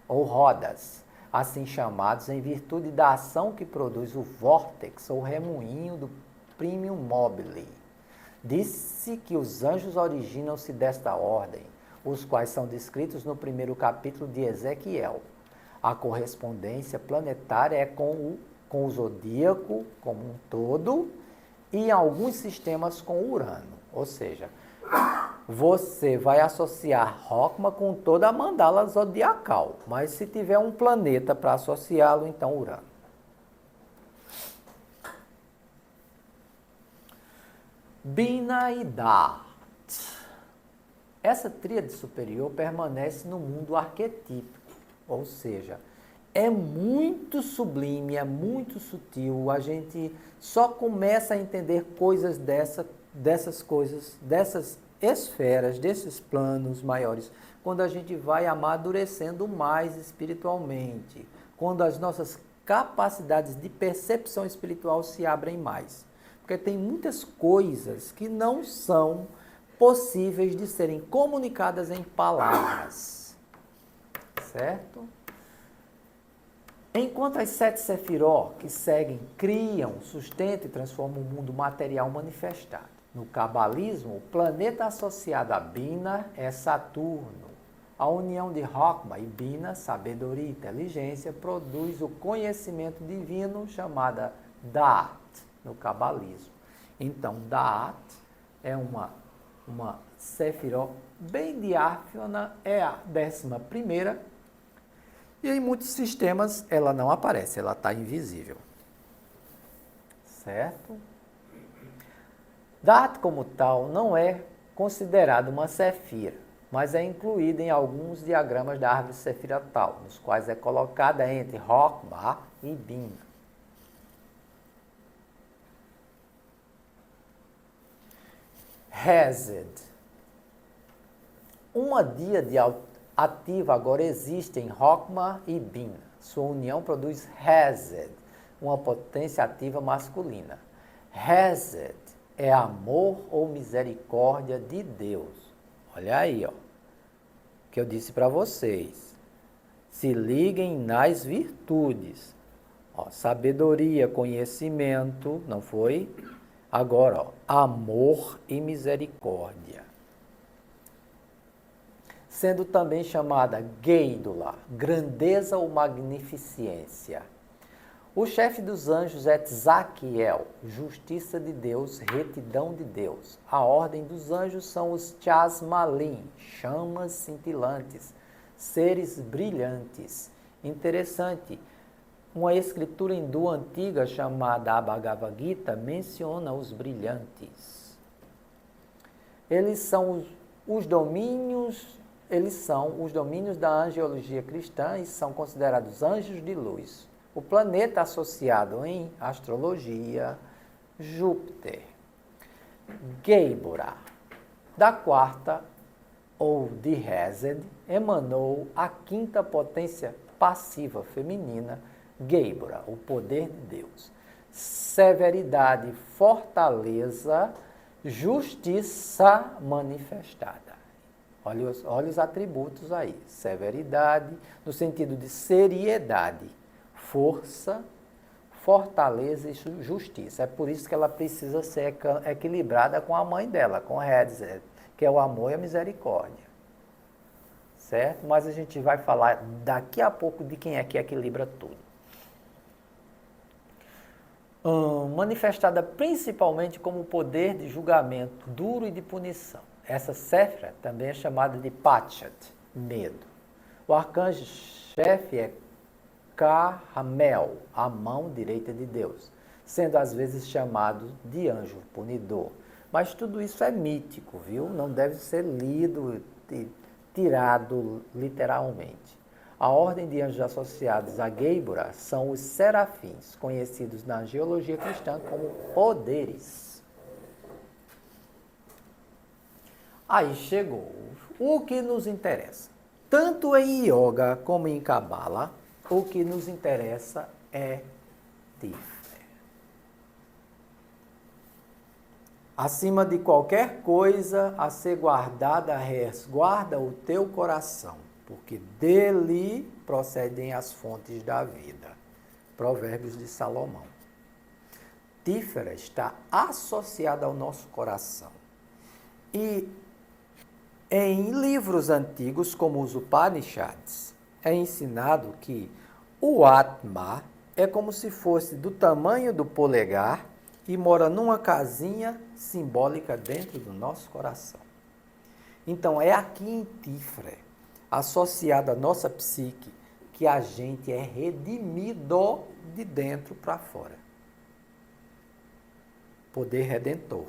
ou rodas, assim chamados em virtude da ação que produz o vórtex ou remoinho do Primum Mobile. Disse que os anjos originam-se desta ordem, os quais são descritos no primeiro capítulo de Ezequiel. A correspondência planetária é com o zodíaco como um todo e em alguns sistemas com Urano. Ou seja, você vai associar Rockmar com toda a mandala zodiacal, mas se tiver um planeta para associá-lo, então Urano. Bina e Dart. Essa tríade superior permanece no mundo arquetípico, ou seja, é muito sublime, é muito sutil, a gente só começa a entender coisas dessas coisas, dessas esferas, desses planos maiores, quando a gente vai amadurecendo mais espiritualmente, quando as nossas capacidades de percepção espiritual se abrem mais. Porque tem muitas coisas que não são possíveis de serem comunicadas em palavras, certo? Enquanto as 7 Sefirot que seguem criam, sustentam e transformam o mundo material manifestado. No cabalismo, o planeta associado a Bina é Saturno. A união de Rockmar e Bina, sabedoria e inteligência, produz o conhecimento divino chamada Da'at no cabalismo. Então, Da'at é uma Sefirot bem diáfana, é a 11ª, e em muitos sistemas ela não aparece, ela está invisível. Certo? Da'at como tal não é considerado uma Sefira, mas é incluída em alguns diagramas da árvore sefiratal, nos quais é colocada entre Chokmah e Bina. Hesed. Uma díade ativa agora existe em Chokmah e Bina. Sua união produz Hesed, uma potência ativa masculina. Hesed é amor ou misericórdia de Deus. Olha aí, ó, que eu disse para vocês. Se liguem nas virtudes. Ó, sabedoria, conhecimento, não foi? Agora, ó, amor e misericórdia. Sendo também chamada Geidula, grandeza ou magnificência. O chefe dos anjos é Tzadkiel, justiça de Deus, retidão de Deus. A ordem dos anjos são os Chasmalim, chamas cintilantes, seres brilhantes. Interessante, uma escritura hindu antiga chamada a Bhagavad Gita menciona os brilhantes. Eles são os domínios da angiologia cristã e são considerados anjos de luz. O planeta associado em astrologia, Júpiter. Geibora, da quarta ou de Hesed, emanou a quinta potência passiva feminina, Geibora, o poder de Deus. Severidade, fortaleza, justiça manifestada. Olha os atributos aí. Severidade, no sentido de seriedade. Força, fortaleza e justiça. É por isso que ela precisa ser equilibrada com a mãe dela, com Hesed, que é o amor e a misericórdia. Certo? Mas a gente vai falar daqui a pouco de quem é que equilibra tudo. Manifestada principalmente como poder de julgamento duro e de punição. Essa Séfira também é chamada de Pachat, medo. O arcanjo-chefe é Carmel, a mão direita de Deus, sendo às vezes chamado de anjo punidor. Mas tudo isso é mítico, viu? Não deve ser lido e tirado literalmente. A ordem de anjos associados a Geibora são os serafins, conhecidos na geologia cristã como poderes. Aí chegou o que nos interessa. Tanto em Yoga como em Kabbalah, o que nos interessa é Tiferet. Acima de qualquer coisa a ser guardada, resguarda o teu coração, porque dele procedem as fontes da vida. Provérbios de Salomão. Tiferet está associada ao nosso coração. E em livros antigos, como os Upanishads, é ensinado que o Atma é como se fosse do tamanho do polegar e mora numa casinha simbólica dentro do nosso coração. Então, é aqui em Tiferet, associado à nossa psique, que a gente é redimido de dentro para fora. Poder redentor.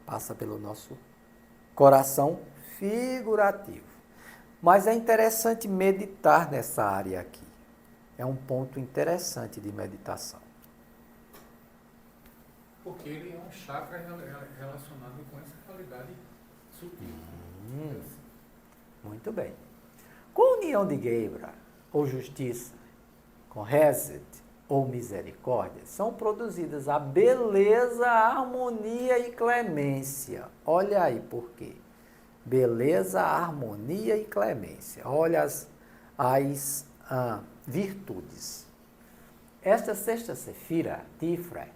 Passa pelo nosso coração figurativo. Mas é interessante meditar nessa área aqui. É um ponto interessante de meditação. Porque ele é um chakra relacionado com essa qualidade sutil. Muito bem. Com a união de Geibora, ou justiça, com Hesed, ou misericórdia, são produzidas a beleza, a harmonia e clemência. Olha aí por quê. Beleza, harmonia e clemência. Olha as virtudes. Esta sexta sefira, Tiferet,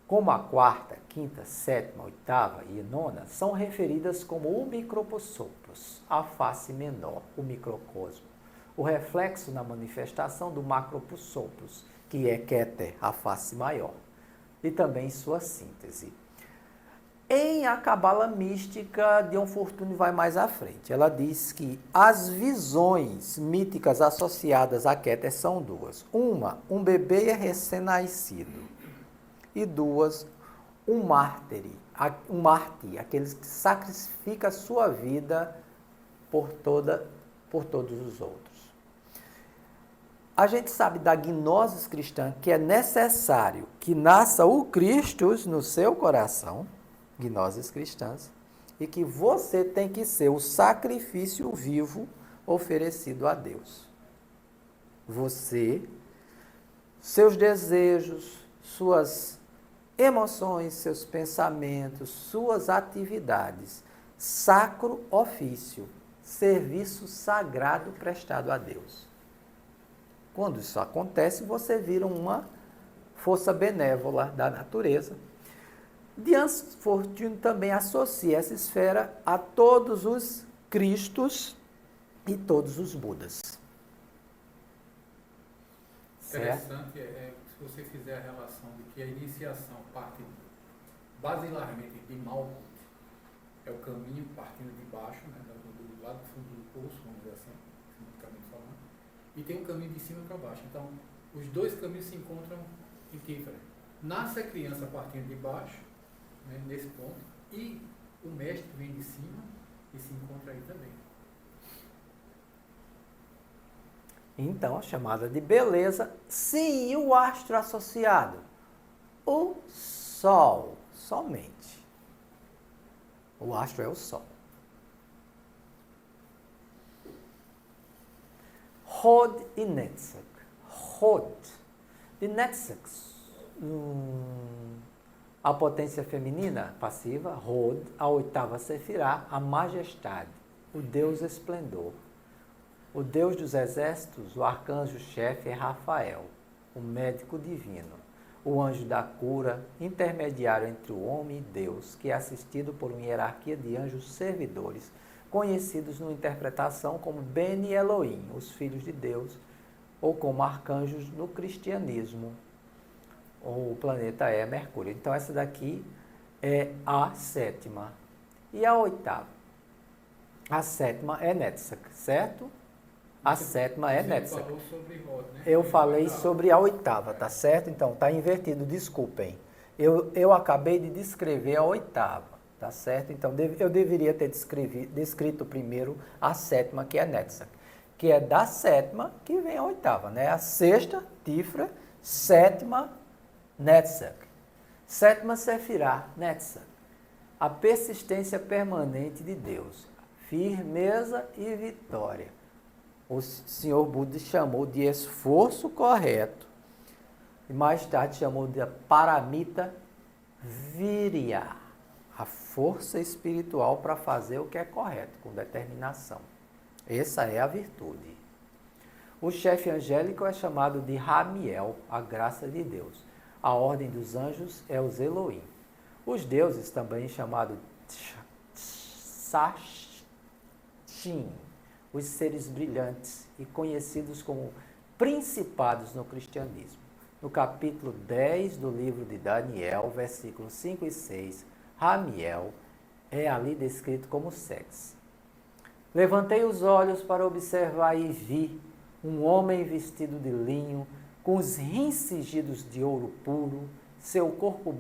como a quarta, quinta, sétima, oitava e nona, são referidas como o micropossopos, a face menor, o microcosmo, o reflexo na manifestação do macropossopos, que é Keter, a face maior, e também sua síntese. Em A Cabala Mística, Dion Fortune vai mais à frente. Ela diz que as visões míticas associadas a Keter são duas. Uma, um bebê recém-nascido. E duas, um mártir, um mártir, aqueles que sacrificam a sua vida por todos os outros. A gente sabe da gnosis cristã que é necessário que nasça o Cristo no seu coração, gnosis cristãs, e que você tem que ser o sacrifício vivo oferecido a Deus. Você, seus desejos, suas emoções, seus pensamentos, suas atividades, sacro ofício, serviço sagrado prestado a Deus. Quando isso acontece, você vira uma força benévola da natureza. Diante Fortune também associa essa esfera a todos os Cristos e todos os Budas. Interessante se você fizer a relação de que a iniciação parte basilarmente de Malkuth, é o caminho partindo de baixo, né, do lado do fundo do poço, vamos dizer assim, simbolicamente falando, e tem um caminho de cima para baixo. Então, os dois caminhos se encontram em Tiferet. Nasce a criança partindo de baixo, né, nesse ponto, e o mestre vem de cima e se encontra aí também. Então, a chamada de beleza, sim, e o astro associado? O Sol, somente. O astro é o Sol. Hod e Netzach. Hod. De Netzach, a potência feminina passiva, Hod, a oitava Sefirá, a majestade, o Deus esplendor. O Deus dos exércitos, o arcanjo-chefe é Rafael, o médico divino, o anjo da cura, intermediário entre o homem e Deus, que é assistido por uma hierarquia de anjos servidores, conhecidos na interpretação como Beni Elohim, os filhos de Deus, ou como arcanjos no cristianismo. O planeta é Mercúrio. Então, essa daqui é a sétima. E a oitava? A sétima é Netzach, certo? A sétima é Netzach. Eu falei sobre a oitava, tá certo? Então, tá invertido, desculpem. Eu acabei de descrever a oitava, tá certo? Então, eu deveria ter descrito primeiro a sétima, que é Netzach. Que é da sétima que vem a oitava, né? A sexta, Tifra, sétima, Netzach. Sétima, Sefirá, Netzach. A persistência permanente de Deus. Firmeza e vitória. O senhor Buda chamou de esforço correto e mais tarde chamou de paramita virya, a força espiritual para fazer o que é correto, com determinação. Essa é a virtude. O chefe angélico é chamado de Ramiel, a graça de Deus. A ordem dos anjos é os Elohim. Os deuses também chamados Sashim, os seres brilhantes e conhecidos como principados no cristianismo. No capítulo 10 do livro de Daniel, versículos 5 e 6, Ramiel é ali descrito como Sex. Levantei os olhos para observar e vi um homem vestido de linho, com os rins cingidos de ouro puro, seu corpo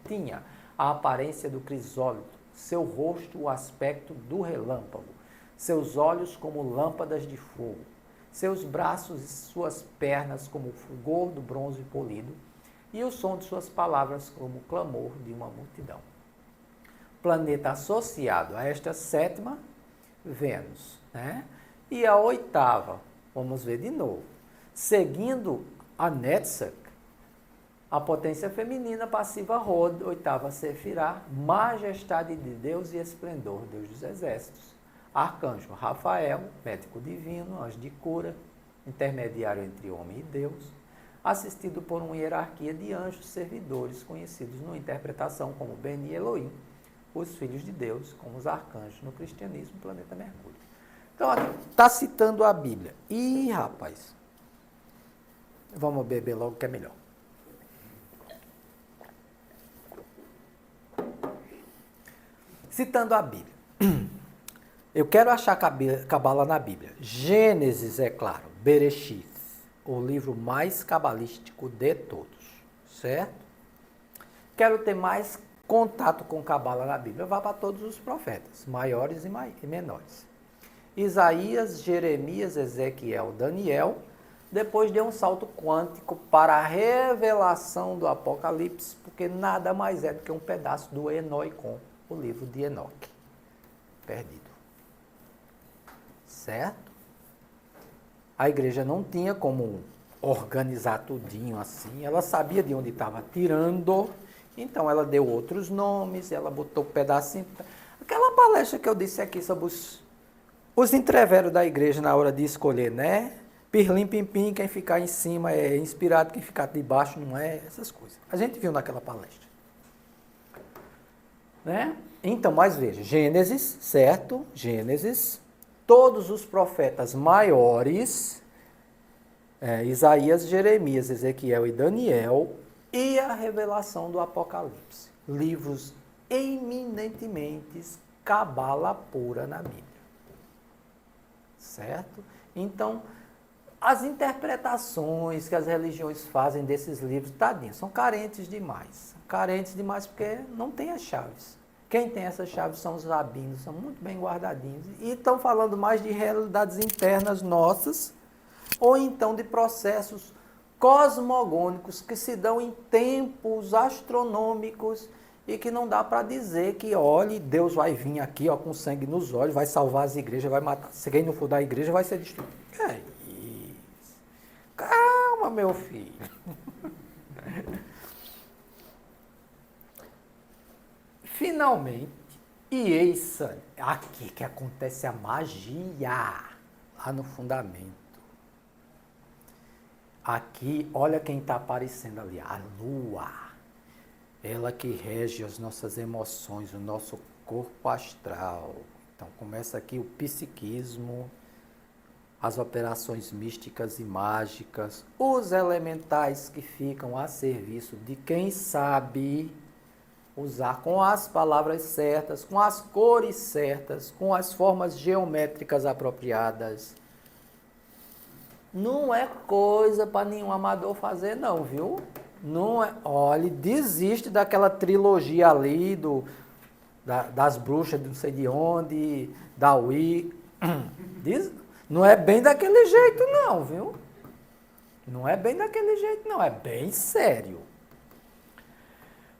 tinha a aparência do crisólito, seu rosto o aspecto do relâmpago, seus olhos como lâmpadas de fogo, seus braços e suas pernas como o fulgor do bronze polido, e o som de suas palavras como o clamor de uma multidão. Planeta associado a esta sétima, Vênus, né? E a oitava, vamos ver de novo, seguindo a Netzach, a potência feminina passiva Hod, oitava Sefirá, majestade de Deus e esplendor, Deus dos exércitos. Arcanjo Rafael, médico divino, anjo de cura, intermediário entre homem e Deus, assistido por uma hierarquia de anjos servidores, conhecidos na interpretação como Beni Elohim, os filhos de Deus, como os arcanjos no cristianismo, planeta Mercúrio. Então, está citando a Bíblia. Ih, rapaz, vamos beber logo que é melhor. Citando a Bíblia. Eu quero achar cabala na Bíblia. Gênesis, é claro. Bereshit, o livro mais cabalístico de todos. Certo? Quero ter mais contato com Cabala na Bíblia. Vá para todos os profetas, maiores e menores. Isaías, Jeremias, Ezequiel, Daniel. Depois deu um salto quântico para a revelação do Apocalipse, porque nada mais é do que um pedaço do Enoicon, o livro de Enoque, perdido. Certo? A igreja não tinha como organizar tudinho assim, ela sabia de onde estava tirando, então ela deu outros nomes, ela botou pedacinho. Aquela palestra que eu disse aqui sobre os entreveros da igreja na hora de escolher, né? Pirlim, pim, pim, quem ficar em cima é inspirado, quem ficar debaixo não é, essas coisas. A gente viu naquela palestra. Né? Então, mas veja, Gênesis, certo? Gênesis, todos os profetas maiores, Isaías, Jeremias, Ezequiel e Daniel, e a revelação do Apocalipse. Livros eminentemente cabala pura na Bíblia. Certo? Então, as interpretações que as religiões fazem desses livros, tadinho, são carentes demais. Carentes demais porque não tem as chaves. Quem tem essas chaves são os rabinos, são muito bem guardadinhos. E estão falando mais de realidades internas nossas, ou então de processos cosmogônicos que se dão em tempos astronômicos e que não dá para dizer que, olhe, Deus vai vir aqui ó, com sangue nos olhos, vai salvar as igrejas, vai matar. Se quem não for da igreja vai ser destruído. É isso. Calma, meu filho. Finalmente, e eis aqui que acontece a magia, lá no fundamento. Aqui, olha quem está aparecendo ali, a lua. Ela que rege as nossas emoções, o nosso corpo astral. Então, começa aqui o psiquismo, as operações místicas e mágicas, os elementais que ficam a serviço de quem sabe usar com as palavras certas, com as cores certas, com as formas geométricas apropriadas. Não é coisa para nenhum amador fazer não, viu? Não é, olha, desiste daquela trilogia ali das bruxas de não sei de onde, da Wii. Não é bem daquele jeito não, viu? Não é bem daquele jeito não, é bem sério.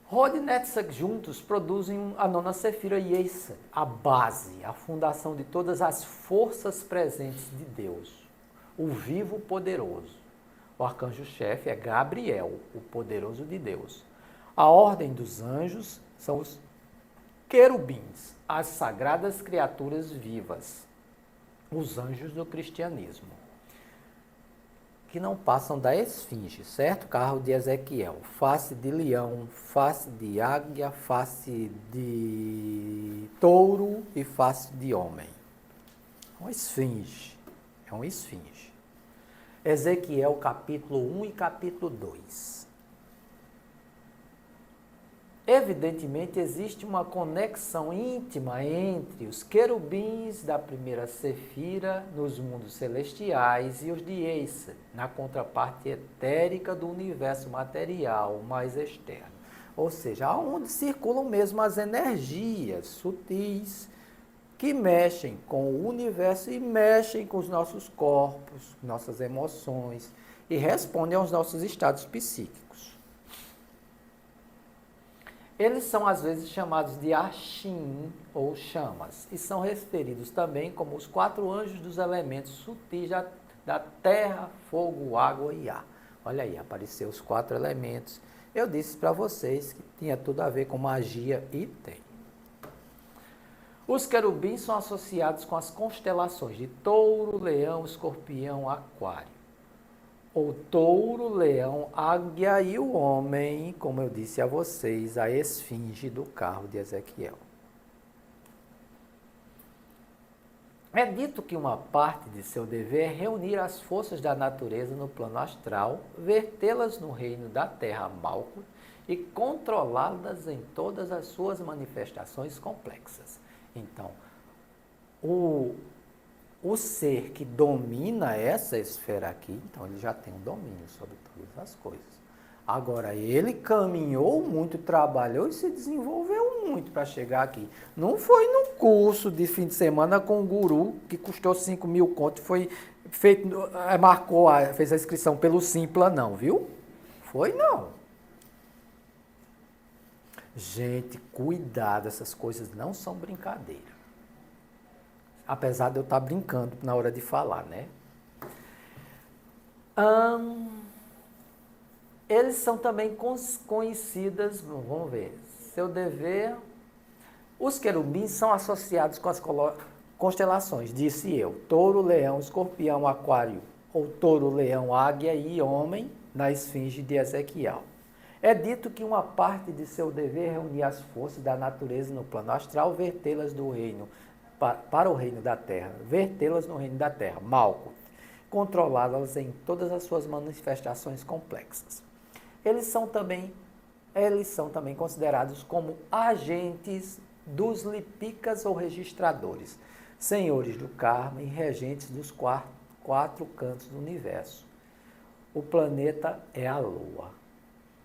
Rod e Netzach juntos produzem a nona Sefira Yesod, a base, a fundação de todas as forças presentes de Deus, o vivo poderoso. O arcanjo-chefe é Gabriel, o poderoso de Deus. A ordem dos anjos são os querubins, as sagradas criaturas vivas, os anjos do cristianismo, que não passam da esfinge, certo? Carro de Ezequiel, face de leão, face de águia, face de touro e face de homem. Uma esfinge, é uma esfinge. Ezequiel capítulo 1 e capítulo 2. Evidentemente, existe uma conexão íntima entre os querubins da primeira Sefira nos mundos celestiais e os de Yesod, na contraparte etérica do universo material mais externo. Ou seja, onde circulam mesmo as energias sutis que mexem com o universo e mexem com os nossos corpos, nossas emoções e respondem aos nossos estados psíquicos. Eles são às vezes chamados de Ashim ou chamas e são referidos também como os 4 anjos dos elementos sutis da terra, fogo, água e ar. Olha aí, apareceu os 4 elementos. Eu disse para vocês que tinha tudo a ver com magia e tem. Os querubins são associados com as constelações de touro, leão, escorpião, aquário. O touro, leão, águia e o homem, como eu disse a vocês, a esfinge do carro de Ezequiel. É dito que uma parte de seu dever é reunir as forças da natureza no plano astral, vertê-las no reino da terra Malkuth e controlá-las em todas as suas manifestações complexas. Então, o ser que domina essa esfera aqui, então ele já tem um domínio sobre todas as coisas. Agora, ele caminhou muito, trabalhou e se desenvolveu muito para chegar aqui. Não foi num curso de fim de semana com um guru que custou 5 mil contos, foi feito, fez a inscrição pelo Simpla, não, viu? Foi não. Gente, cuidado, essas coisas não são brincadeira. Apesar de eu estar brincando na hora de falar, né? Eles são também conhecidas, vamos ver, seu dever. Os querubins são associados com as constelações, disse eu, touro, leão, escorpião, aquário, ou touro, leão, águia e homem, na esfinge de Ezequiel. É dito que uma parte de seu dever é reunir as forças da natureza no plano astral, vertê-las do reino para o reino da terra, vertê-las no reino da terra, Malkuth, controlá-las em todas as suas manifestações complexas. Eles são também considerados como agentes dos lipicas ou registradores, senhores do karma e regentes dos quatro cantos do universo. O planeta é a Lua.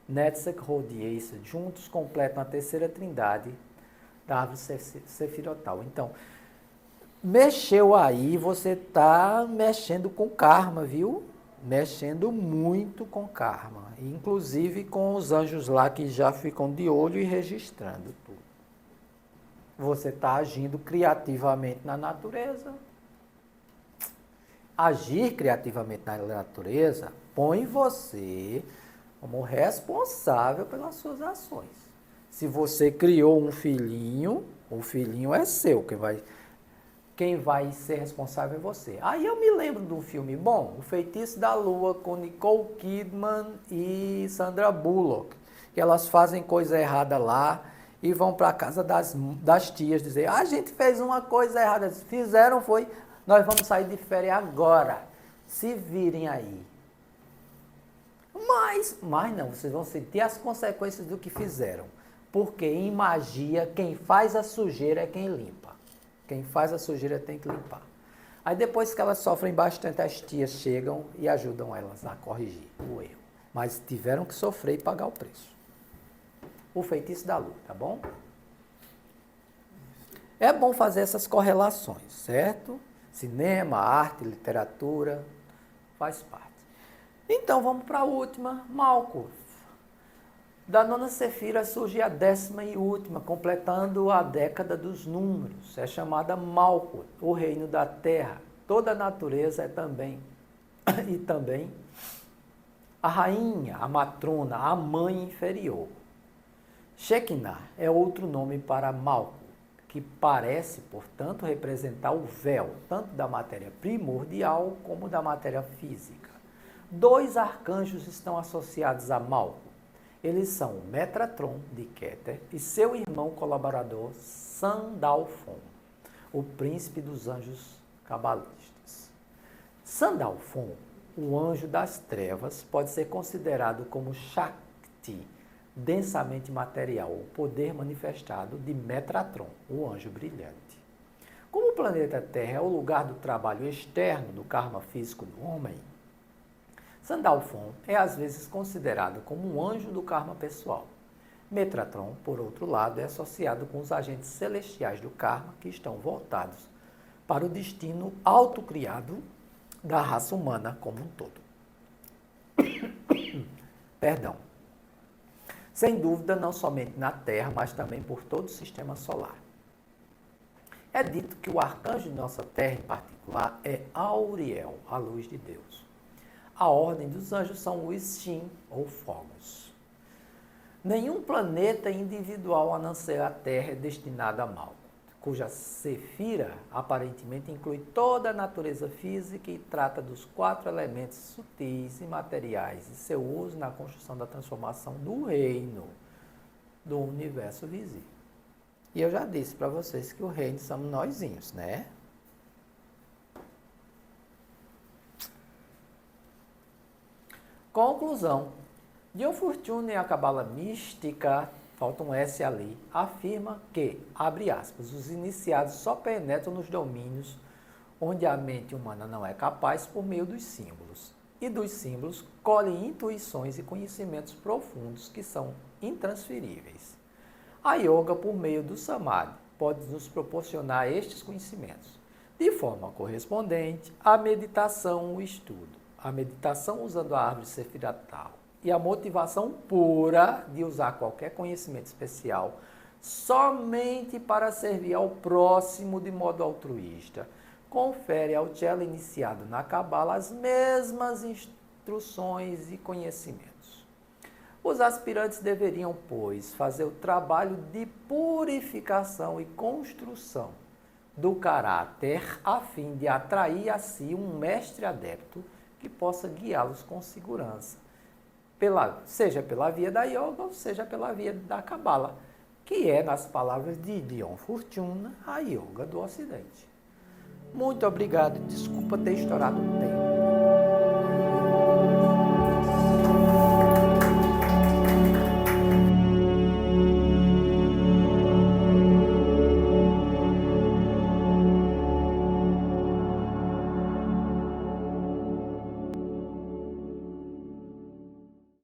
Netzach Rodiesa, juntos completam a terceira trindade da árvore sefirotal. Então, mexeu aí, você está mexendo com karma, viu? Mexendo muito com karma. Inclusive com os anjos lá que já ficam de olho e registrando tudo. Você está agindo criativamente na natureza. Agir criativamente na natureza põe você como responsável pelas suas ações. Se você criou um filhinho, o filhinho é seu, quem vai ser responsável é você. Aí eu me lembro de um filme bom, O Feitiço da Lua, com Nicole Kidman e Sandra Bullock, que elas fazem coisa errada lá e vão para a casa das tias dizer, a gente fez uma coisa errada. Fizeram, nós vamos sair de férias agora. Se virem aí. Mas não, vocês vão sentir as consequências do que fizeram. Porque em magia, quem faz a sujeira é quem limpa. Quem faz a sujeira tem que limpar. Aí depois que elas sofrem bastante, as tias chegam e ajudam elas a corrigir o erro. Mas tiveram que sofrer e pagar o preço. O Feitiço da Lua, tá bom? É bom fazer essas correlações, certo? Cinema, arte, literatura, faz parte. Então vamos para a última, Malkuth. Da nona Sefira surge a 10ª e última, completando a década dos números. É chamada Malkuth, o reino da terra. Toda a natureza é também, e também a rainha, a matrona, a mãe inferior. Shekinah é outro nome para Malkuth, que parece, portanto, representar o véu, tanto da matéria primordial como da matéria física. 2 arcanjos estão associados a Malkuth. Eles são Metatron, de Keter, e seu irmão colaborador, Sandalphon, o príncipe dos anjos cabalistas. Sandalphon, o anjo das trevas, pode ser considerado como Shakti, densamente material, o poder manifestado de Metatron, o anjo brilhante. Como o planeta Terra é o lugar do trabalho externo do karma físico do homem, Sandalphon é às vezes considerado como um anjo do karma pessoal. Metatron, por outro lado, é associado com os agentes celestiais do karma que estão voltados para o destino autocriado da raça humana como um todo. Perdão. Sem dúvida, não somente na Terra, mas também por todo o sistema solar. É dito que o arcanjo de nossa Terra, em particular, é Auriel, a luz de Deus. A ordem dos anjos são os Shin, ou fogos. Nenhum planeta individual a não ser a Terra é destinado a Malkuth, cuja Sefira aparentemente inclui toda a natureza física e trata dos 4 elementos sutis e materiais e seu uso na construção da transformação do reino do universo visível. E eu já disse para vocês que o reino somos nósinhos, né? Conclusão. Dio Fortune e a Cabala Mística, falta um S ali, afirma que, abre aspas, os iniciados só penetram nos domínios onde a mente humana não é capaz por meio dos símbolos. e dos símbolos colhe intuições e conhecimentos profundos que são intransferíveis. A yoga, por meio do samadhi, pode nos proporcionar estes conhecimentos. De forma correspondente, a meditação, o estudo, a meditação usando a árvore sefiratal e a motivação pura de usar qualquer conhecimento especial somente para servir ao próximo de modo altruísta, confere ao Chela iniciado na Cabala as mesmas instruções e conhecimentos. Os aspirantes deveriam, pois, fazer o trabalho de purificação e construção do caráter a fim de atrair a si um mestre adepto que possa guiá-los com segurança, seja pela via da yoga ou seja pela via da Cabala, que é, nas palavras de Dion Fortune, a yoga do Ocidente. Muito obrigado e desculpa ter estourado o tempo.